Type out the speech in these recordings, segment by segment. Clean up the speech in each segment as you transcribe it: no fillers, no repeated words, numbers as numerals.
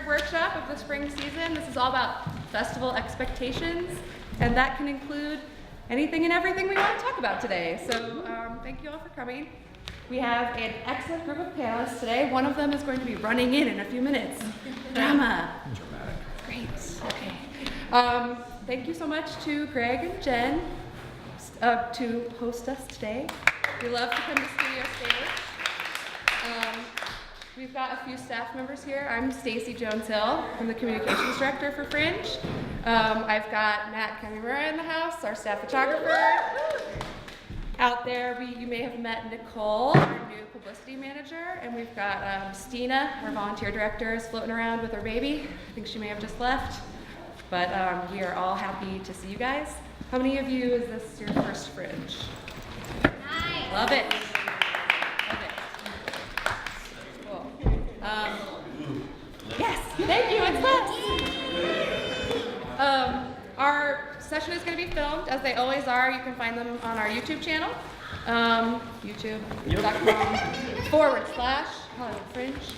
third workshop of the spring season. This is all about festival expectations, and that can include anything and everything we want to talk about today. So thank you all for coming. We have an excellent group of panelists today. One of them is going to be running in a few minutes. Drama. Dramatic. Great. Okay. Thank you so much to Greg and Jen to host us today. We love to come to Studio Stage. We've got a few staff members here. I'm Stacy Jones-Hill. I'm the communications director for Fringe. I've got Matt Kamimura in the house, our staff photographer. Out there, you may have met Nicole, our new publicity manager, and we've got Stina, our volunteer director, is floating around with her baby. I think she may have just left, but we are all happy to see you guys. How many of you is this your first Fringe? Nice. Love it. Love it. Cool. Yes, thank you, it's us. Our session is going to be filmed, as they always are. You can find them on our YouTube channel, youtube.com/Hollywood Fringe.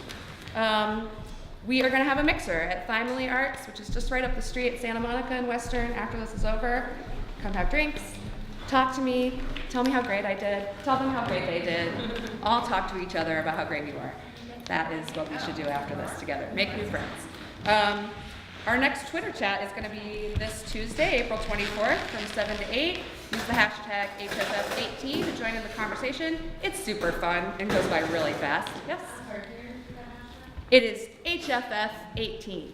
We are going to have a mixer at Family Arts, which is just right up the street at Santa Monica and Western. After this is over, come have drinks, talk to me, tell me how great I did, tell them how great they did. All talk to each other about how great you are. That is what we should do after this together. Make new friends. Our next Twitter chat is going to be this Tuesday, April 24th from 7 to 8. Use the hashtag HFF18 to join in the conversation. It's super fun and goes by really fast. Yes? It is HFF18.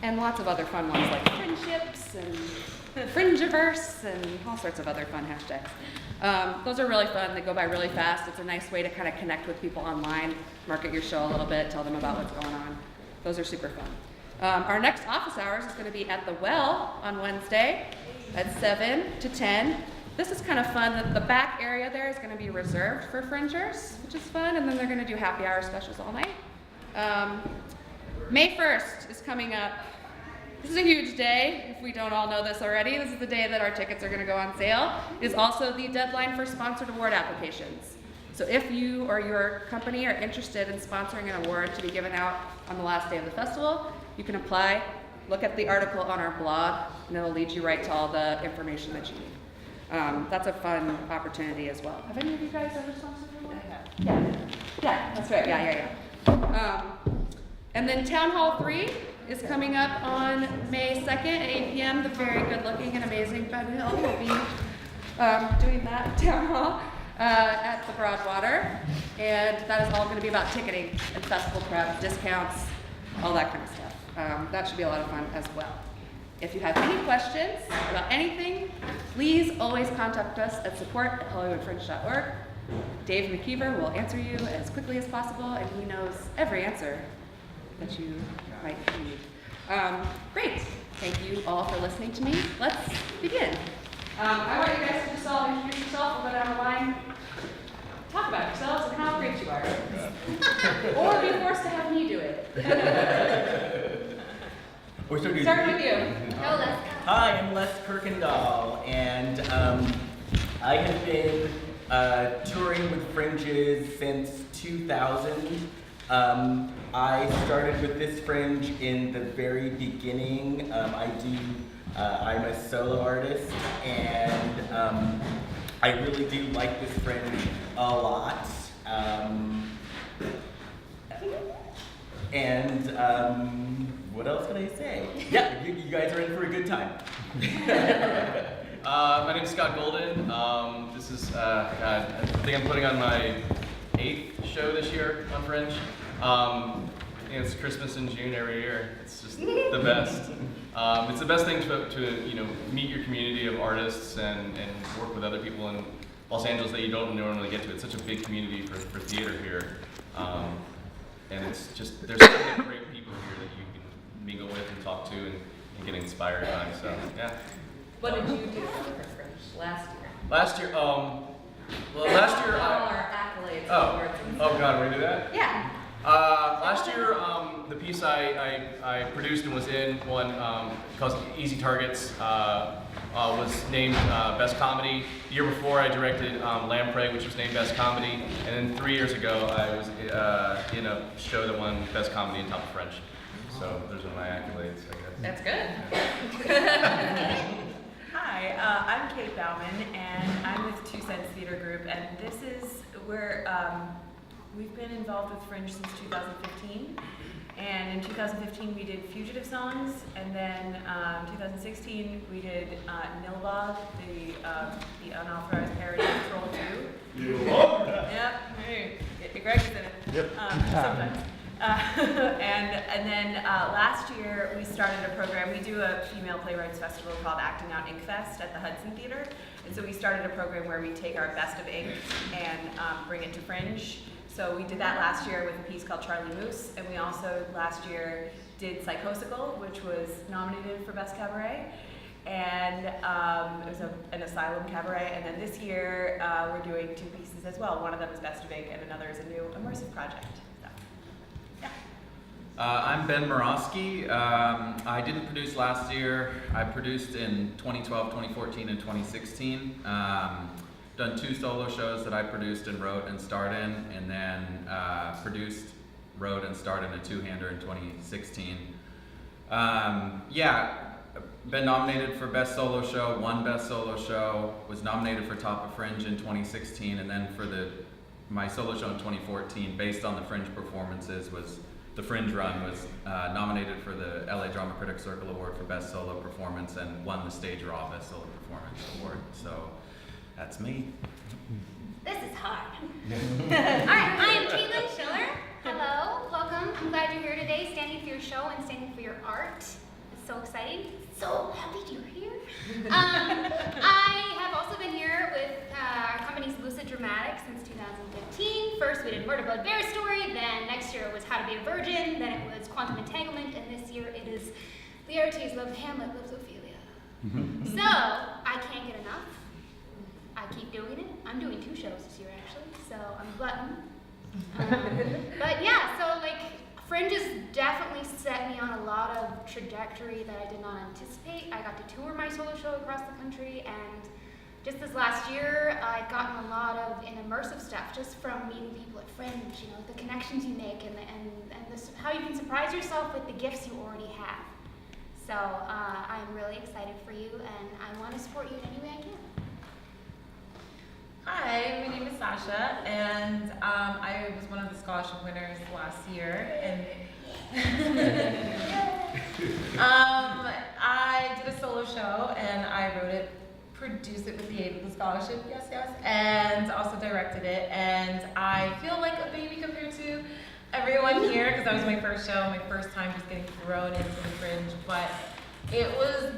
And lots of other fun ones like friendships and Fringiverse and all sorts of other fun hashtags. Those are really fun. They go by really fast. It's a nice way to kind of connect with people online, market your show a little bit, tell them about what's going on. Those are super fun. Our next office hours is going to be at the Well on Wednesday at 7 to 10. This is kind of fun. The back area there is going to be reserved for Fringers, which is fun, and then they're going to do happy hour specials all night. May 1st is coming up. This is a huge day, if we don't all know this already. This is the day that our tickets are going to go on sale. It is also the deadline for sponsored award applications. So if you or your company are interested in sponsoring an award to be given out on the last day of the festival, you can apply. Look at the article on our blog, and it'll lead you right to all the information that you need. That's a fun opportunity as well. Have any of you guys ever sponsored an award? Yeah, that's right. Yeah. And then Town Hall 3 is coming up on May 2nd at 8 p.m. The very good-looking and amazing Ben Hill will be doing that town hall at the Broadwater. And that is all going to be about ticketing and festival prep, discounts, all that kind of stuff. That should be a lot of fun as well. If you have any questions about anything, please always contact us at support@hollywoodfringe.org. Dave McKeever will answer you as quickly as possible, and he knows every answer that you might need. Great. Thank you all for listening to me. Let's begin. I want you guys to just all introduce yourself, we'll go down the line, talk about yourselves and how great you are. Or be forced to have me do it. Start with you. Go, Les. Hi, I'm Les Kurkendaal, and I have been touring with Fringes since 2000. I started with this Fringe in the very beginning. I'm a solo artist, and I really do like this Fringe a lot. What else can I say? Yeah, you guys are in for a good time. My name's Scott Golden. This is, God, I think I'm putting on my 8th show this year on Fringe. It's Christmas in June every year. It's just the best. It's the best thing to meet your community of artists and work with other people in Los Angeles that you don't normally get to. It's such a big community for theater here. And it's just, there's so many great people here that you can mingle with and talk to and get inspired by. So, yeah. What did you do for Fringe last year? Last year, last year all our accolades. Oh God, we do that? Yeah. Last year, the piece I produced and was in one called Easy Targets was named Best Comedy. The year before I directed Lamprey, which was named Best Comedy, and then 3 years ago I was in a show that won Best Comedy in Top of French. So those are my accolades, I guess. That's good. Hi, I'm Kate Bowman, and I'm with 2 Cents Theater Group, and this is where we've been involved with Fringe since 2015. And in 2015 we did Fugitive Songs, and then 2016 we did Nilbog, the unauthorized parody of Troll 2. Yep, hey, Greg's in it. Yep. Sometimes. And then last year we started a program. We do a female playwrights festival called Acting Out Ink Fest at the Hudson Theater, and so we started a program where we take our best of ink and bring it to Fringe. So we did that last year with a piece called Charlie Moose, and we also last year did Psychosical, which was nominated for Best Cabaret, and it was an asylum cabaret. And then this year we're doing 2 pieces as well. One of them is Best of Ink, and another is a new immersive project. So, yeah. I'm Ben Moroski. I didn't produce last year. I produced in 2012, 2014, and 2016. Done 2 solo shows that I produced and wrote and starred in, and then produced, wrote, and starred in a 2-hander in 2016. Been nominated for Best Solo Show, won Best Solo Show, was nominated for Top of Fringe in 2016, and then for my solo show in 2014, based on the Fringe performances, was the Fringe run, was nominated for the LA Drama Critics Circle Award for Best Solo Performance and won the Stage Raw Best Solo Performance Award. So that's me. This is hard. All right, I am Katelyn Schiller. Hello, welcome. I'm glad you're here today, standing for your show and standing for your art. It's so exciting. So happy you're here. I have also been here with our company's Lucid Dramatic since 2015. First we did Murder Blood Bear Story, then next year it was How to Be a Virgin, then it was Quantum Entanglement, and this year it is Laertes Loves Hamlet, Loves Ophelia. So, I can't get enough. I keep doing it. I'm doing 2 shows this year actually, so I'm a glutton. But yeah, so Fringe has definitely set me on a lot of trajectory that I did not anticipate. I got to tour my solo show across the country, and just this last year I've gotten a lot of immersive stuff just from meeting people at Fringe, the connections you make and how you can surprise yourself with the gifts you already have. So I'm really excited for you, and I want to support you in any way I can. Hi, my name is Sacha, and I was one of the scholarship winners last year. And I did a solo show, and I wrote it, produced it with the aid of the scholarship, yes, and also directed it. And I feel like a baby compared to everyone here, because that was my first show, my first time just getting thrown into the Fringe. But it was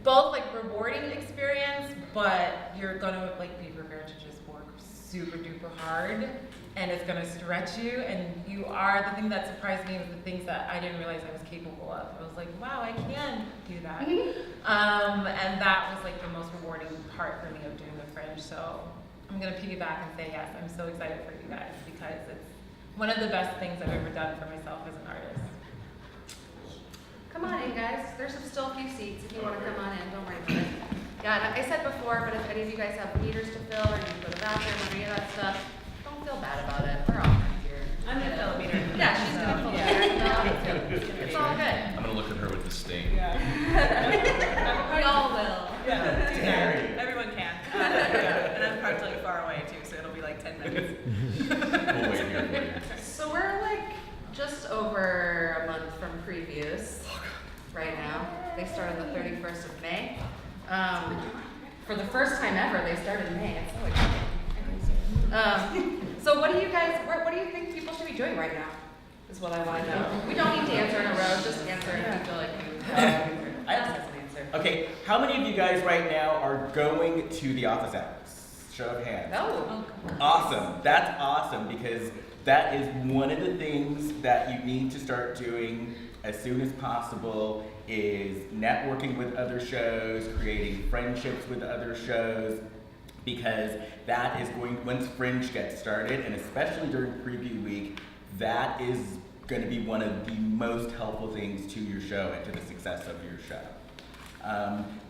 both rewarding experience, but you're gonna be prepared to just work super duper hard, and it's gonna stretch you, and the thing that surprised me was the things that I didn't realize I was capable of. I was like, wow, I can do that. And that was the most rewarding part for me of doing the Fringe. So I'm gonna piggyback and say yes, I'm so excited for you guys, because it's one of the best things I've ever done for myself as an artist. Come on in, guys. There's still a few seats if you want to come on in. Don't worry about it. Yeah, I said before, but if any of you guys have meters to fill or you need to go to the bathroom or any of that stuff, don't feel bad about it. We're all friends here. I'm gonna fill a meter. Yeah, she's gonna fill a meter. It's all good. I'm gonna look at her with disdain. We all will. Yeah, everyone can. And I'm parked far away too, so it'll be 10 minutes. We'll wait here for you. So we're just over a month from previews right now. They start on the 31st of May. For the first time ever, they started in May. It's so exciting. So what do you think people should be doing right now? Is what I want to know. We don't need to answer in a row. Just answer if you feel like you have an answer. Okay, how many of you guys right now are going to the office hours? Show of hands. Oh. Awesome. That's awesome, because that is one of the things that you need to start doing as soon as possible, is networking with other shows, creating friendships with other shows, because that is once Fringe gets started, and especially during preview week, that is going to be one of the most helpful things to your show and to the success of your show.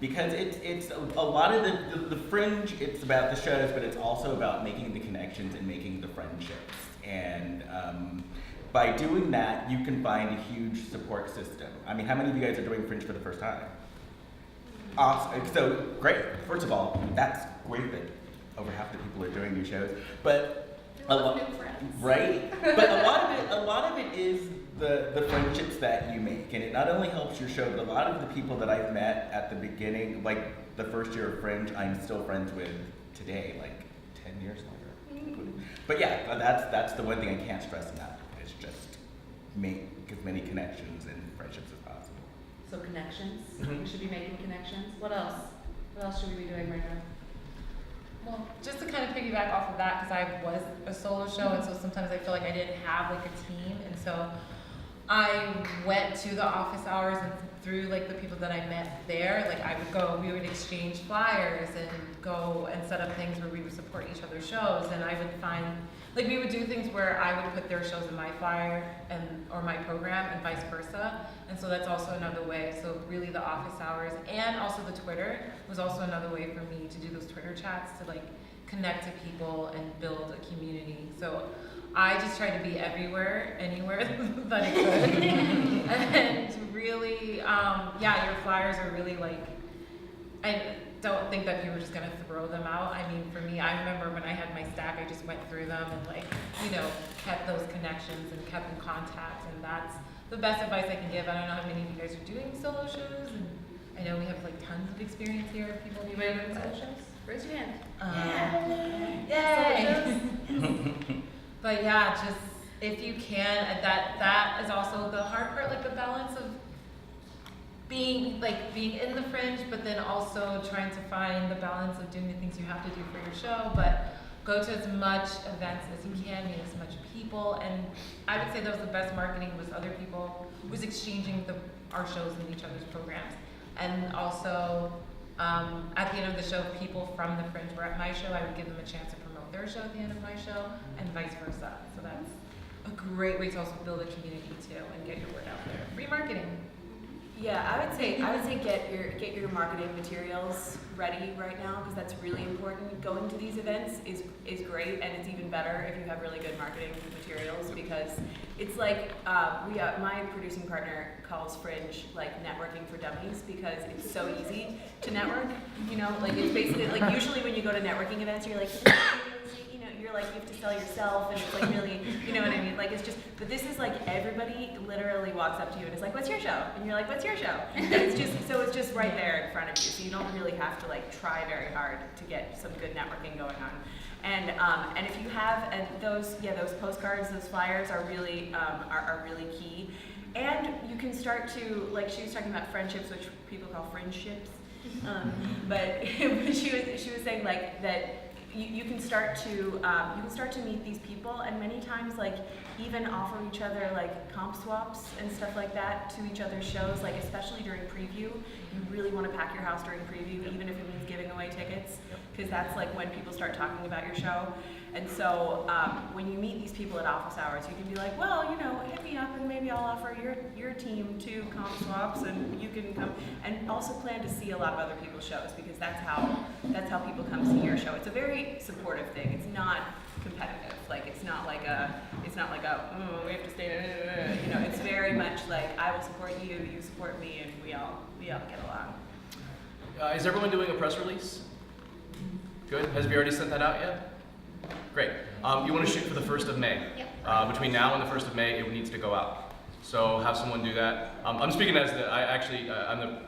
Because it's a lot of the Fringe, it's about the shows, but it's also about making the connections and making the friendships. And by doing that, you can find a huge support system. I mean, how many of you guys are doing Fringe for the first time? Awesome. So great. First of all, that's great that over half the people are doing new shows. But a lot, new friends. right? But a lot of it is the friendships that you make, and it not only helps your show, but a lot of the people that I've met at the beginning, like the first year of Fringe, I'm still friends with today, like 10 years later. But yeah, that's the one thing I can't stress enough. Is just make as many connections and friendships as possible. So connections, Mhm. we should be making connections. What else? What else should we be doing right now? Well, just to kind of piggyback off of that, because I was a solo show, and so sometimes I feel like I didn't have like a team, and so I went to the office hours and through like the people that I met there, like I would go, we would exchange flyers and go and set up things where we would support each other's shows, and I would find, like we would do things where I would put their shows in my flyer and or my program and vice versa, and so that's also another way. So really the office hours and also the Twitter was also another way for me to do those Twitter chats to like connect to people and build a community. So I just tried to be everywhere, anywhere that I could. And really, yeah, your flyers are really like, I don't think that people are just gonna throw them out. I mean, for me, I remember when I had my stack, I just went through them and like, you know, kept those connections and kept in contact, and that's the best advice I can give. I don't know how many of you guys are doing solo shows, and I know we have like tons of experience here of people doing solo shows. Raise your hand. Yay! But yeah, just if you can, that is also the hard part, like the balance of being in the Fringe, but then also trying to find the balance of doing the things you have to do for your show. But go to as much events as you can, meet as much people, and I would say that was the best marketing was other people, was exchanging our shows in each other's programs, and also at the end of the show, people from the Fringe were at my show. I would give them a chance to promote their show at the end of my show, and vice versa. So that's a great way to also build a community too, and get your word out there. Free marketing. Yeah, I would say get your marketing materials ready right now, because that's really important. Going to these events is great, and it's even better if you have really good marketing materials, because it's like my producing partner calls Fringe like networking for dummies, because it's so easy to network. You know, like it's basically like usually when you go to networking events, you're like, you know, you're like you have to sell yourself, and it's like really, you know what I mean? Like it's just, but this is like everybody literally walks up to you and is like, "What's your show?" And you're like, "What's your show?" And it's just right there in front of you, so you don't really have to like try very hard to get some good networking going on. And if you have those postcards, those flyers are really really key. And you can start to, like she was talking about friendships, which people call friendships. But she was saying like that you can start to meet these people, and many times like even offer each other like comp swaps and stuff like that to each other's shows, like especially during preview. You really want to pack your house during preview, even if it means giving away tickets, because that's like when people start talking about your show. And so when you meet these people at office hours, you can be like, well, you know, hit me up and maybe I'll offer your team 2 comp swaps, and you can come. And also plan to see a lot of other people's shows, because that's how people come see your show. It's a very supportive thing. It's not competitive. Like it's not like a we have to stay. You know, it's very much like I will support you, you support me, and we all get along. Is everyone doing a press release? Good. Has we already sent that out yet? Great. You want to shoot for the 1st of May. Yep. Between now and the 1st of May, it needs to go out. So have someone do that. I'm speaking as I'm the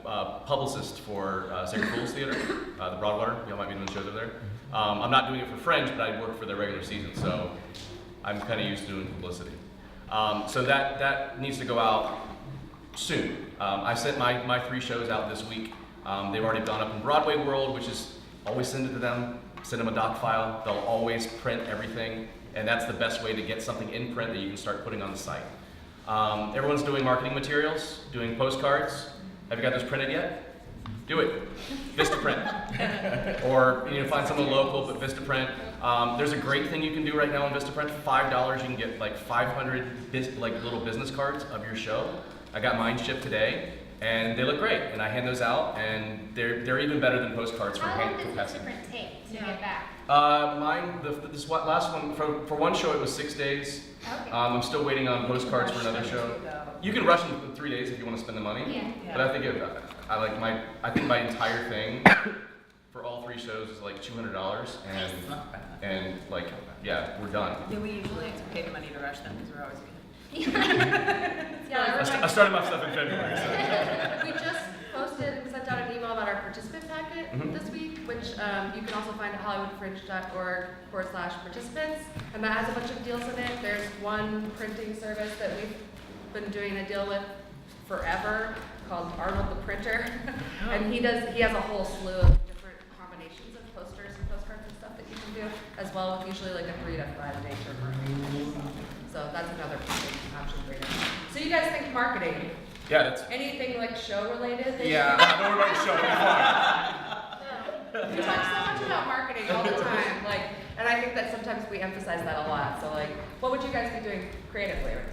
publicist for Sacred Fools Theater, the Broadwater. Y'all might be doing shows over there. I'm not doing it for Fringe, but I work for their regular season, so I'm kind of used to doing publicity. So that needs to go out soon. I sent my 3 shows out this week. They've already gone up in Broadway World, which is always send it to them. Send them a doc file. They'll always print everything, and that's the best way to get something in print that you can start putting on the site. Everyone's doing marketing materials, doing postcards. Have you got those printed yet? do it. Vistaprint. Or find someone local, but Vistaprint. There's a great thing you can do right now on Vistaprint. $5, you can get like 500 little business cards of your show. I got mine shipped today, and they look great. And I hand those out, and they're even better than postcards for How hand long does capacity. Vistaprint take to get back? Mine, last one, for one show it was 6 days. Okay. I'm still waiting on postcards for another show. You can rush them in 3 days if you want to spend the money. Yeah. But I think I think my entire thing for all 3 shows is like $200, and like yeah, we're done. Yeah, we usually pay the money to rush them because we're always I started my stuff in February. So. We just posted and sent out an email about our participant packet this week, which you can also find at hollywoodfringe.org/participants. And that has a bunch of deals in it. There's one printing service that we've been doing a deal with forever called Arnold the Printer. And he has a whole slew of different combinations of posters and postcards and stuff that you can do, as well with usually like a 3 to 5 day turnaround. So that's another printing option for you. So you guys think marketing? Yeah, that's. Anything like show related? Yeah, don't worry about the show. We talk so much about marketing all the time, and I think that sometimes we emphasize that a lot. So what would you guys be doing creatively right now?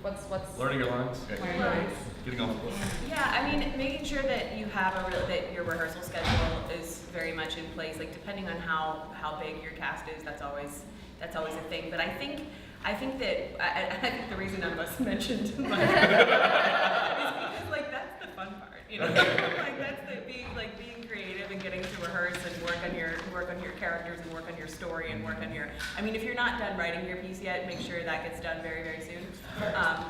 What's Learning your lines. learning lines? Getting off the book. Yeah, I mean, making sure that you have that your rehearsal schedule is very much in place. Like depending on how big your cast is, that's always a thing. But I think the reason I must mention is because like that's the fun part, like that's being creative and getting to rehearse and work on your characters and work on your story and work on your. I mean, if you're not done writing your piece yet, make sure that gets done very, very soon.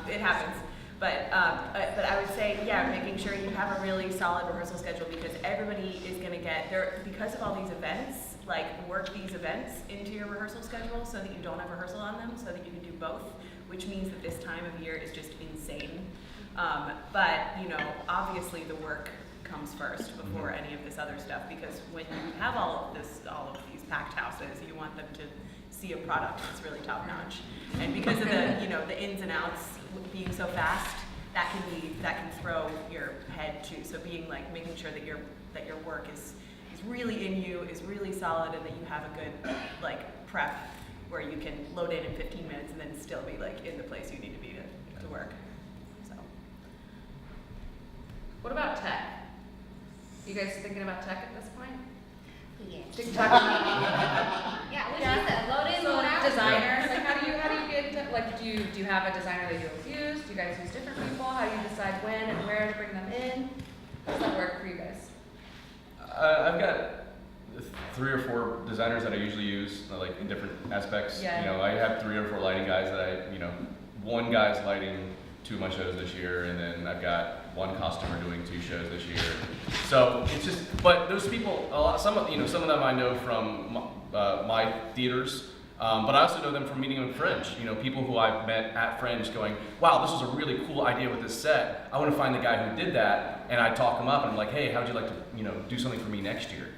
It happens. But I would say, yeah, making sure you have a really solid rehearsal schedule because everybody is going to get there because of all these events. Like work these events into your rehearsal schedule so that you don't have rehearsal on them, so that you can do both, which means that this time of year is just insane. But obviously the work comes first before any of this other stuff because when you have all of these packed houses, you want them to see a product that's really top notch. And because of the ins and outs being so fast, that can throw your head too. So making sure that your work is really in you, is really solid, and that you have a good prep where you can load in 15 minutes and then still be in the place you need to be to work. So. What about tech? You guys thinking about tech at this point? Yeah. TikTok. Yeah, we need to load in, So load out. designers, how do you get into do you have a designer that you always use? Do you guys use different people? How do you decide when and where to bring them in? How does that work for you guys? I've got 3 or 4 designers that I usually use, in different aspects. Yeah. I have 3 or 4 lighting guys that one guy's lighting 2 of my shows this year, and then I've got one costumer doing 2 shows this year. So it's just, but those people, some of them I know from my theaters, but I also know them from meeting them at Fringe. People who I've met at Fringe going, wow, this was a really cool idea with this set. I want to find the guy who did that, and I talk him up, and I'm like, hey, how'd you like to, do something for me next year?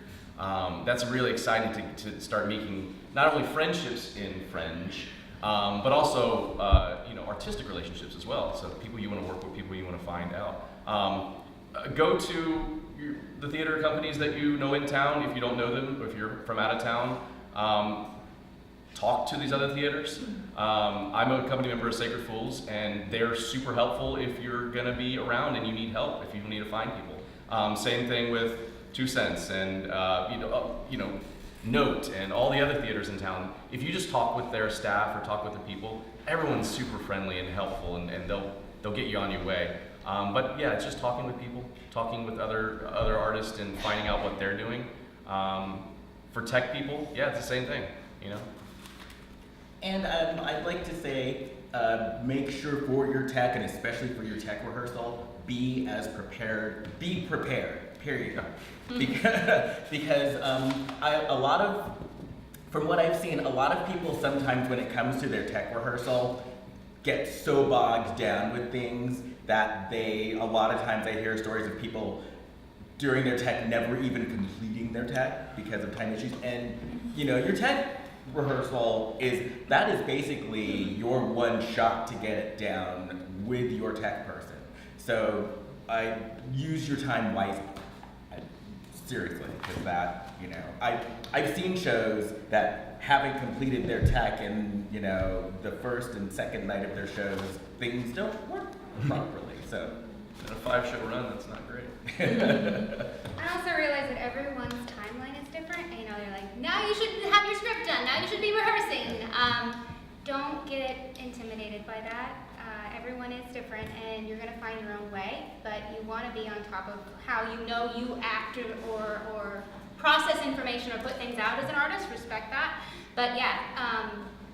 That's really exciting to start making not only friendships in Fringe, but also artistic relationships as well. So people you want to work with, people you want to find out. Go to the theater companies that you know in town if you don't know them, or if you're from out of town. Talk to these other theaters. I'm a company member of Sacred Fools, and they're super helpful if you're going to be around and you need help, if you need to find people. Same thing with 2 Cents and Note and all the other theaters in town. If you just talk with their staff or talk with the people, everyone's super friendly and helpful, and they'll get you on your way. But yeah, it's just talking with people, talking with other artists, and finding out what they're doing. For tech people, yeah, it's the same thing. And I'd like to say, make sure for your tech, and especially for your tech rehearsal, be prepared, period. Because from what I've seen, a lot of people sometimes when it comes to their tech rehearsal get so bogged down with things that a lot of times I hear stories of people during their tech never even completing their tech because of time issues. And your tech rehearsal is basically your one shot to get it down with your tech person. So use your time wisely. seriously, because that, you know, I've seen shows that haven't completed their tech and, you know, the first and second night of their shows, things don't work properly, so. In a 5-show run, that's not great. I also realize that everyone's timeline is different. And, you know, they're like, now you should have your script done. Now you should be rehearsing. Don't get intimidated by that. Everyone is different, and you're going to find your own way. But you want to be on top of how you know you act or process information or put things out as an artist. Respect that. But yeah,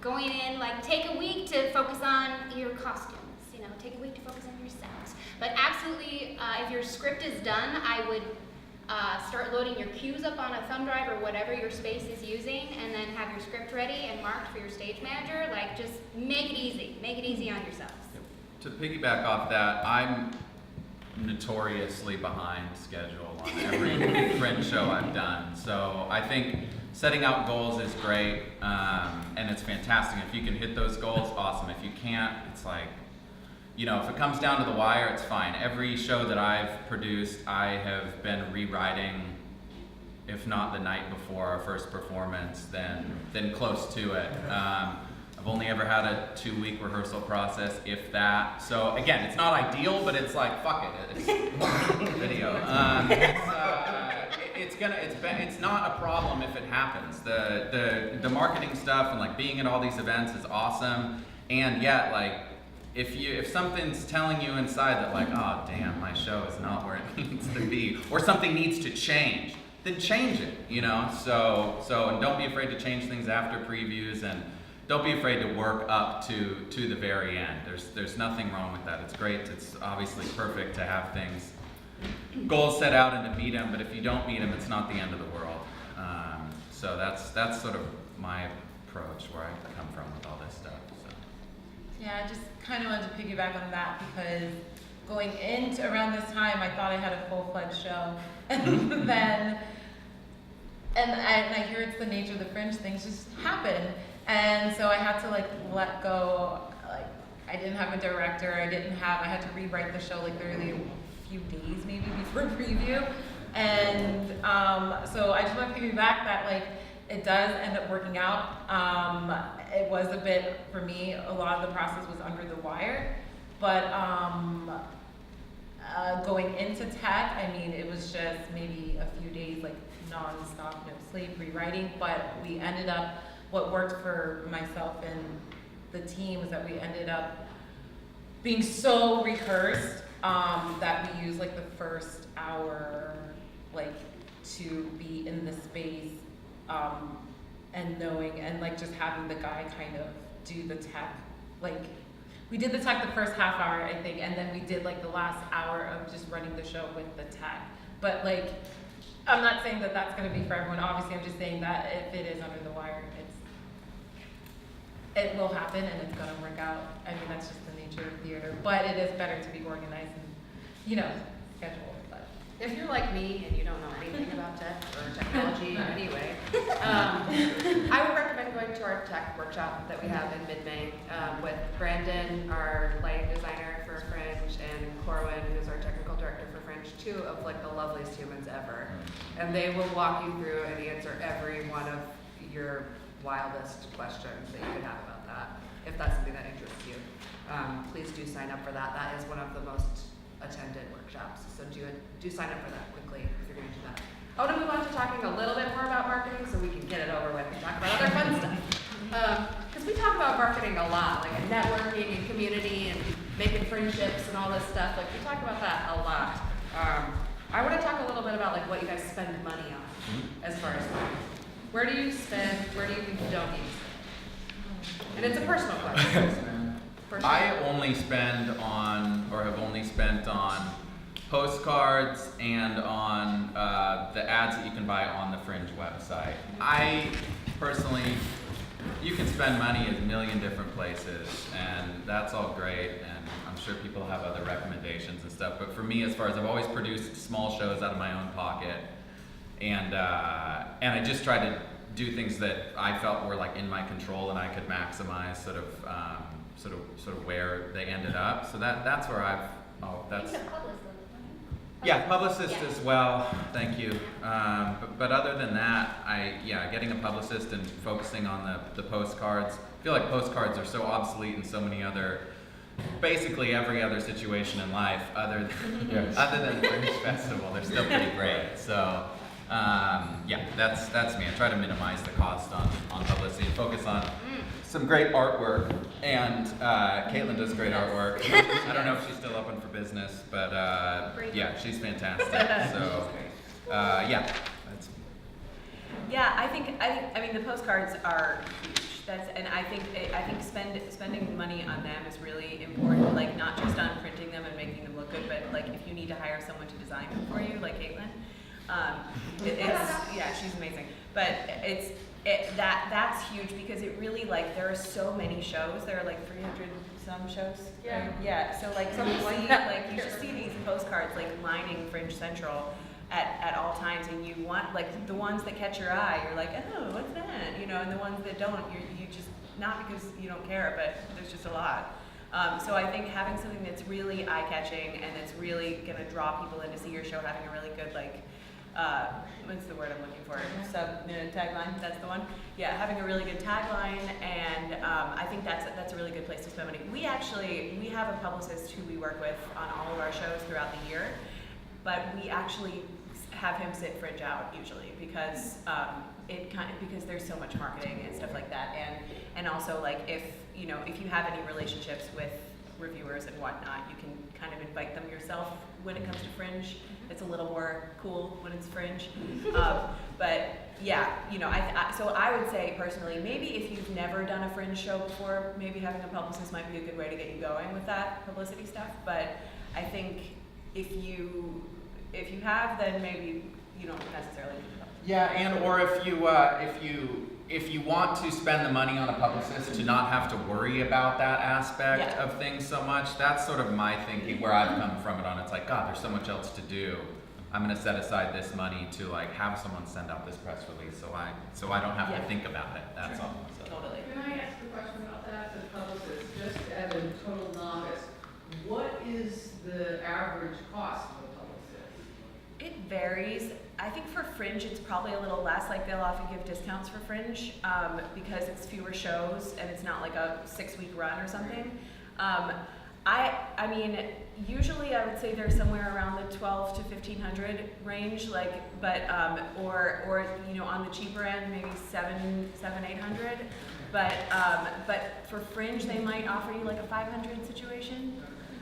going in, like, take a week to focus on your costumes. You know, take a week to focus on your sets. But absolutely, if your script is done, I would start loading your cues up on a thumb drive or whatever your space is using, and then have your script ready and marked for your stage manager. Like, just make it easy. Make it easy on yourselves. To piggyback off that, I'm notoriously behind schedule on every Fringe show I've done. So I think setting out goals is great, and it's fantastic. If you can hit those goals, awesome. If you can't, it's like, you know, if it comes down to the wire, it's fine. Every show that I've produced, I have been rewriting, if not the night before our first performance, then close to it. I've only ever had a 2-week rehearsal process, if that. So again, it's not ideal, but it's like, fuck it, it's video. It's not a problem if it happens. The marketing stuff and like being at all these events is awesome, and yet like, if something's telling you inside that like, oh damn, my show is not where it needs to be, or something needs to change, then change it, you know? So and don't be afraid to change things after previews, and don't be afraid to work up to the very end. There's nothing wrong with that. It's great. It's obviously perfect to have things, goals set out and to meet them, but if you don't meet them, it's not the end of the world. So that's sort of my approach, where I come from with all this stuff. So. Yeah, I just kind of wanted to piggyback on that, because going into around this time, I thought I had a full-fledged show, and then, and I hear it's the nature of the Fringe, things just happen, and so I had to like let go. Like, I didn't have a director, I had to rewrite the show like literally a few days maybe before preview, and so I just want to piggyback that like it does end up working out. It was a bit, for me, a lot of the process was under the wire, but going into tech, I mean, it was just maybe a few days, like non-stop, no sleep, rewriting, but we ended up, what worked for myself and the team was that we ended up being so rehearsed that we used like the first hour, like, to be in the space, and knowing, and like just having the guy kind of do the tech. Like, we did the tech the first half hour, I think, and then we did like the last hour of just running the show with the tech. But like, I'm not saying that that's going to be for everyone. Obviously, I'm just saying that if it is under the wire, it will happen and it's going to work out. I mean, that's just the nature of theater. But it is better to be organized and, you know, scheduled. If you're like me and you don't know anything about tech or technology anyway, I would recommend going to our tech workshop that we have in mid-May with Brandon, our lighting designer for Fringe, and Corwin, who's our technical director for Fringe, 2 of like the loveliest humans ever. And they will walk you through and answer every one of your wildest questions that you could have about that, if that's something that interests you. Please do sign up for that. That is one of the most attended workshops, so do sign up for that quickly if you're going to do that. I want to move on to talking a little bit more about marketing so we can get it over with and talk about other fun stuff. Because we talk about marketing a lot, like networking and community and making friendships and all this stuff. Like, we talk about that a lot. I want to talk a little bit about like what you guys spend money on as far as money. Where do you spend? Where do you think you don't need to spend? And it's a personal question. I only spend on, or have only spent on, postcards and on the ads that you can buy on the Fringe website. I personally, you can spend money at a million different places, and that's all great, and I'm sure people have other recommendations and stuff, but for me, as far as I've always produced small shows out of my own pocket, and I just try to do things that I felt were like in my control and I could maximize sort of where they ended up. So that's where I've, oh, that's, Yeah, publicist Yeah. as well. Thank you. But other than that, getting a publicist and focusing on the postcards. I feel like postcards are so obsolete in so many other, basically every other situation in life, other than the Fringe Festival. They're still pretty great. So that's me. I try to minimize the cost on publicity and focus on some great artwork. And Katelyn does great artwork. I don't know if she's still open for business, but she's fantastic. So that's. Yeah, I mean the postcards are huge. I think spending money on them is really important. Like not just on printing them and making them look good, but like if you need to hire someone to design them for you, like Katelyn, she's amazing. But that's huge because it really like there are so many shows. There are like 300 some shows. Yeah. So like you should see these postcards like lining Fringe Central at all times, and you want like the ones that catch your eye. You're like, oh, what's that? You know, and the ones that don't, you just not because you don't care, but there's just a lot. So I think having something that's really eye-catching and that's really gonna draw people in to see your show, having a really good like. What's the word I'm looking for? Tagline. That's the one. Yeah, having a really good tagline, and I think that's a really good place to spend money. We have a publicist who we work with on all of our shows throughout the year, but we actually have him sit Fringe out usually because because there's so much marketing and stuff like that, and also like if you have any relationships with reviewers and whatnot, you can kind of invite them yourself when it comes to Fringe. It's a little more cool when it's Fringe. But yeah, so I would say personally, maybe if you've never done a Fringe show before, maybe having a publicist might be a good way to get you going with that publicity stuff. But I think if you have, then maybe you don't necessarily need a publicist. Yeah, and or if you want to spend the money on a publicist to not have to worry about that aspect of things so much, that's sort of my thinking where I've come from it on. It's like, God, there's so much else to do. I'm gonna set aside this money to like have someone send out this press release so I don't have to think about it. That's all. So. Totally. Can I ask a question about that? The publicist, just as a total novice, what is the average cost of a publicist? It varies. I think for Fringe, it's probably a little less. Like they'll often give discounts for Fringe because it's fewer shows and it's not like a 6-week run or something. I mean, usually I would say they're somewhere around the 12 to 1500 range. Like, but or on the cheaper end, maybe 800. But for Fringe, they might offer you like a 500 situation.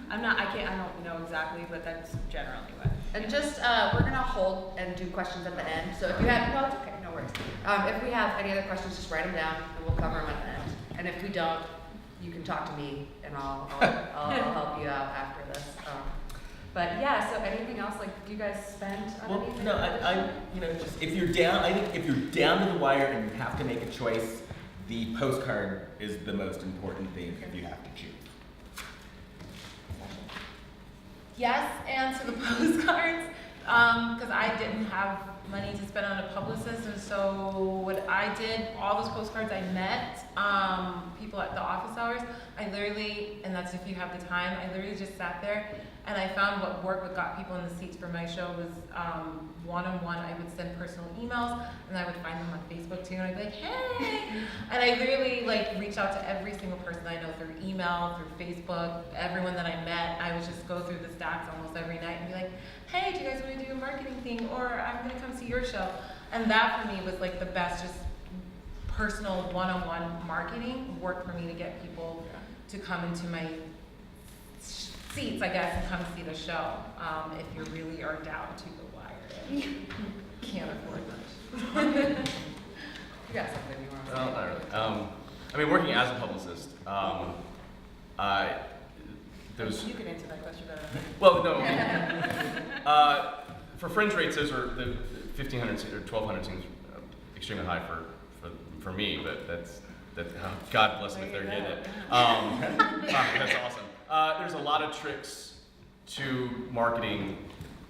I don't know exactly, but that's generally what. And just, we're gonna hold and do questions at the end, so if you have, no, it's okay, no worries. If we have any other questions, just write them down, and we'll cover them at the end. And if we don't, you can talk to me, and I'll help you out after this. But yeah, so anything else, like, do you guys spend on anything? No, I just if you're down, I think if you're down to the wire and you have to make a choice, the postcard is the most important thing if you have to choose. Yes, and to the postcards, because I didn't have money to spend on a publicist, and so what I did, all those postcards I met people at the office hours. I literally, and that's if you have the time, I literally just sat there and I found what worked, what got people in the seats for my show was one-on-one. I would send personal emails, and I would find them on Facebook too, and I'd be like, hey! And I literally like reached out to every single person I know through email, through Facebook, everyone that I met. I would just go through the stacks almost every night and be like, hey, do you guys want to do a marketing thing? Or I'm gonna come see your show. And that for me was like the best, just personal one-on-one marketing worked for me to get people to come into my seats, I guess, and come see the show. If you really are down to the wire and can't afford much. You got something you want to say? Well, not really. I mean, working as a publicist, You can answer that question better. well, no. For Fringe rates, those are the 1,500 or 1,200 seems extremely high for me, but that's God bless them if they're getting it. That's awesome. There's a lot of tricks to marketing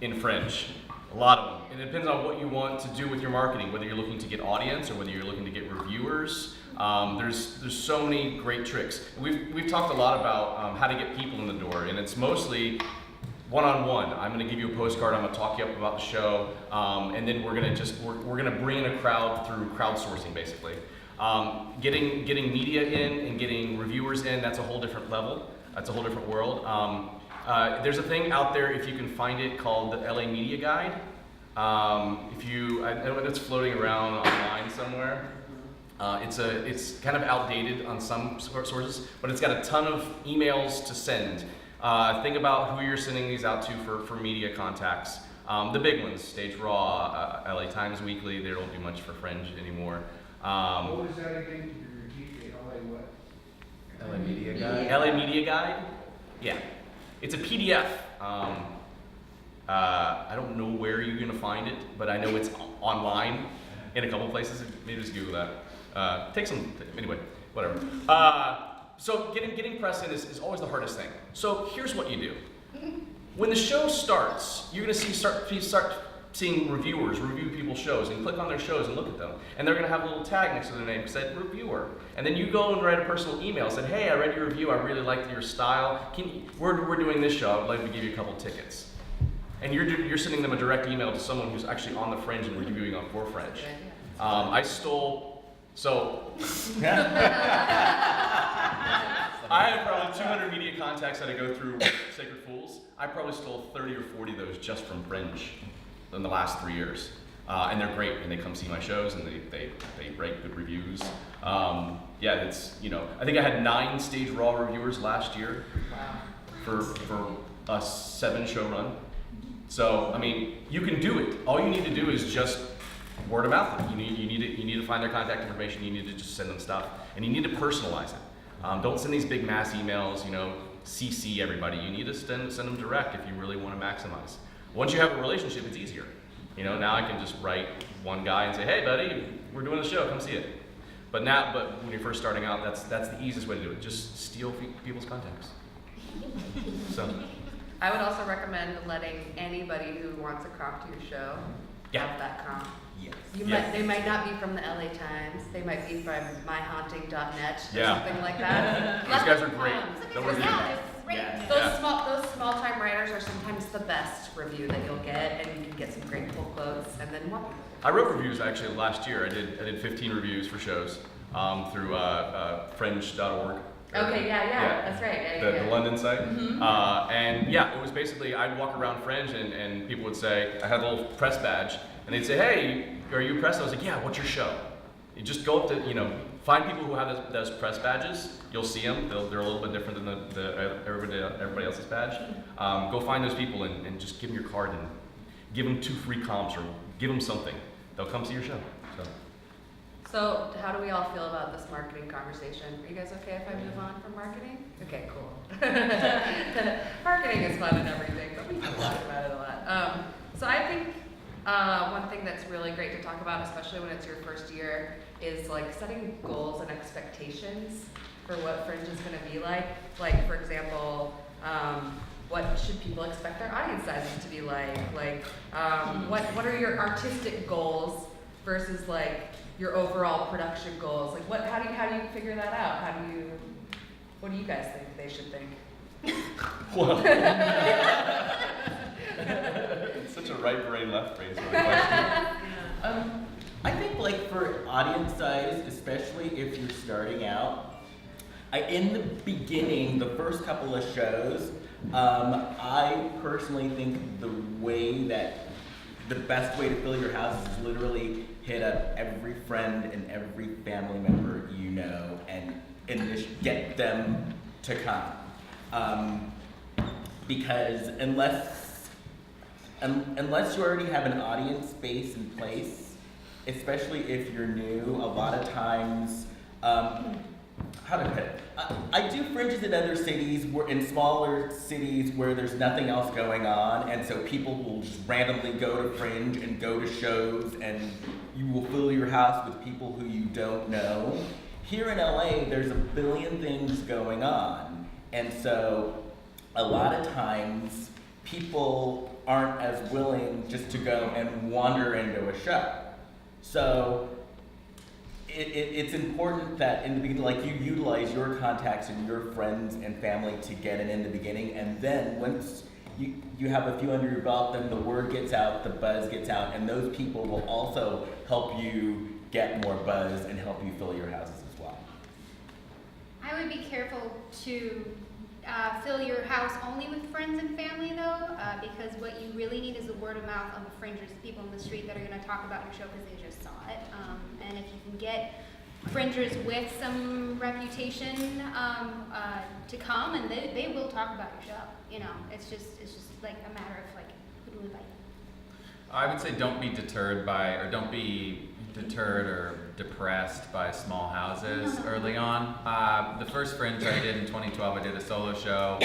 in Fringe. A lot of them. It depends on what you want to do with your marketing, whether you're looking to get audience or whether you're looking to get reviewers. There's so many great tricks. We've talked a lot about how to get people in the door, and it's mostly one-on-one. I'm going to give you a postcard. I'm going to talk you up about the show, and then we're going to bring in a crowd through crowdsourcing, basically. Getting media in and getting reviewers in, that's a whole different level. That's a whole different world. There's a thing out there, if you can find it, called the LA Media Guide. I know it's floating around online somewhere. It's kind of outdated on some sources, but it's got a ton of emails to send. Think about who you're sending these out to for media contacts. The big ones, Stage Raw, LA Times Weekly, they don't do much for Fringe anymore. What was that again? Could you repeat it? LA what? LA Media Guide. LA Media Guide? Yeah. It's a PDF. I don't know where you're gonna find it, but I know it's online in a couple places. Maybe just Google that. Anyway, whatever. So getting press in is always the hardest thing. So here's what you do. When the show starts, you're gonna start seeing reviewers review people's shows and click on their shows and look at them. And they're gonna have a little tag next to their name that said reviewer. And then you go and write a personal email, said, hey, I read your review, I really liked your style. We're doing this show, I would like to give you a couple tickets. And you're sending them a direct email to someone who's actually on the Fringe and reviewing on for Fringe. I have probably 200 media contacts that I go through with Sacred Fools. I probably stole 30 or 40 of those just from Fringe in the last 3 years. And they're great, and they come see my shows, and they write good reviews. It's, I think I had 9 Stage Raw reviewers last year for a 7-show run. So, I mean, you can do it. All you need to do is just word of mouth. You need to find their contact information. You need to just send them stuff, and you need to personalize it. Don't send these big mass emails. CC everybody. You need to send them direct if you really want to maximize. Once you have a relationship, it's easier. Now I can just write one guy and say, hey, buddy, we're doing a show. Come see it. But when you're first starting out, that's the easiest way to do it. Just steal people's contacts. So. I would also recommend letting anybody who wants a comp to your show have that comp. Yes. They might not be from the LA Times. They might be from myhaunting.net or Yeah. something like that. These guys are great. Don't Because review now them. it's great. Yeah. Those small time writers are sometimes the best review that you'll get, and you can get some great pull quotes and then more. I wrote reviews actually last year. I did 15 reviews for shows through fringe.org. Okay, yeah, that's right. Yeah, The London site. And it was basically, I'd walk around Fringe and people would say, I had a little press badge, and they'd say, hey, are you press? I was like, yeah, what's your show? You just go up to, find people who have those press badges. You'll see them. They're a little bit different than everybody else's badge. Go find those people and just give them your card and give them 2 free comps or give them something. They'll come see your show. So how do we all feel about this marketing conversation? Are you guys okay if I move on from marketing? Okay, cool. Marketing is fun and everything, but we can talk about it a lot. So I think one thing that's really great to talk about, especially when it's your first year, is like setting goals and expectations for what Fringe is going to be like. Like, for example, what should people expect their audience sizes to be like? What are your artistic goals versus your overall production goals? How do you figure that out? What do you guys think they should think? Well, it's such a right brain, left brain sort of question. I think for audience size, especially if you're starting out, in the beginning, the first couple of shows, I personally think the best way to fill your house is literally hit up every friend and every family member and just get them to come. Because unless you already have an audience base in place, especially if you're new, a lot of times, how to put it? I do Fringes in other cities, in smaller cities where there's nothing else going on, and so people will just randomly go to Fringe and go to shows, and you will fill your house with people who you don't know. Here in LA, there's a billion things going on, and so a lot of times people aren't as willing just to go and wander into a show. So it's important that in the beginning, you utilize your contacts and your friends and family to get in the beginning, and then once you have a few under your belt, then the word gets out, the buzz gets out, and those people will also help you get more buzz and help you fill your houses as well. I would be careful to fill your house only with friends and family though, because what you really need is the word of mouth on the fringers, the people in the street that are going to talk about your show because they just saw it. And if you can get fringers with some reputation to come, and they will talk about your show. You know, it's just like a matter of like who to invite. I would say don't be deterred or depressed by small houses early on. The first Fringe I did in 2012, I did a solo show.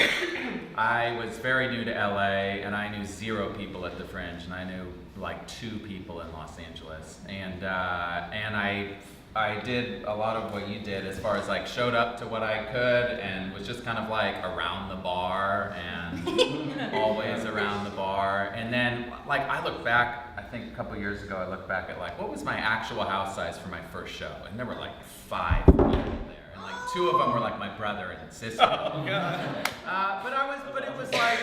I was very new to LA, and I knew 0 people at the Fringe, and I knew like 2 people in Los Angeles. And I did a lot of what you did as far as like showed up to what I could and was just kind of like around the bar and always around the bar. And then like I look back, I think a couple years ago I looked back at like what was my actual house size for my first show, and there were like 5 people there, and like 2 of them were like my brother and sister. Oh god. But it was like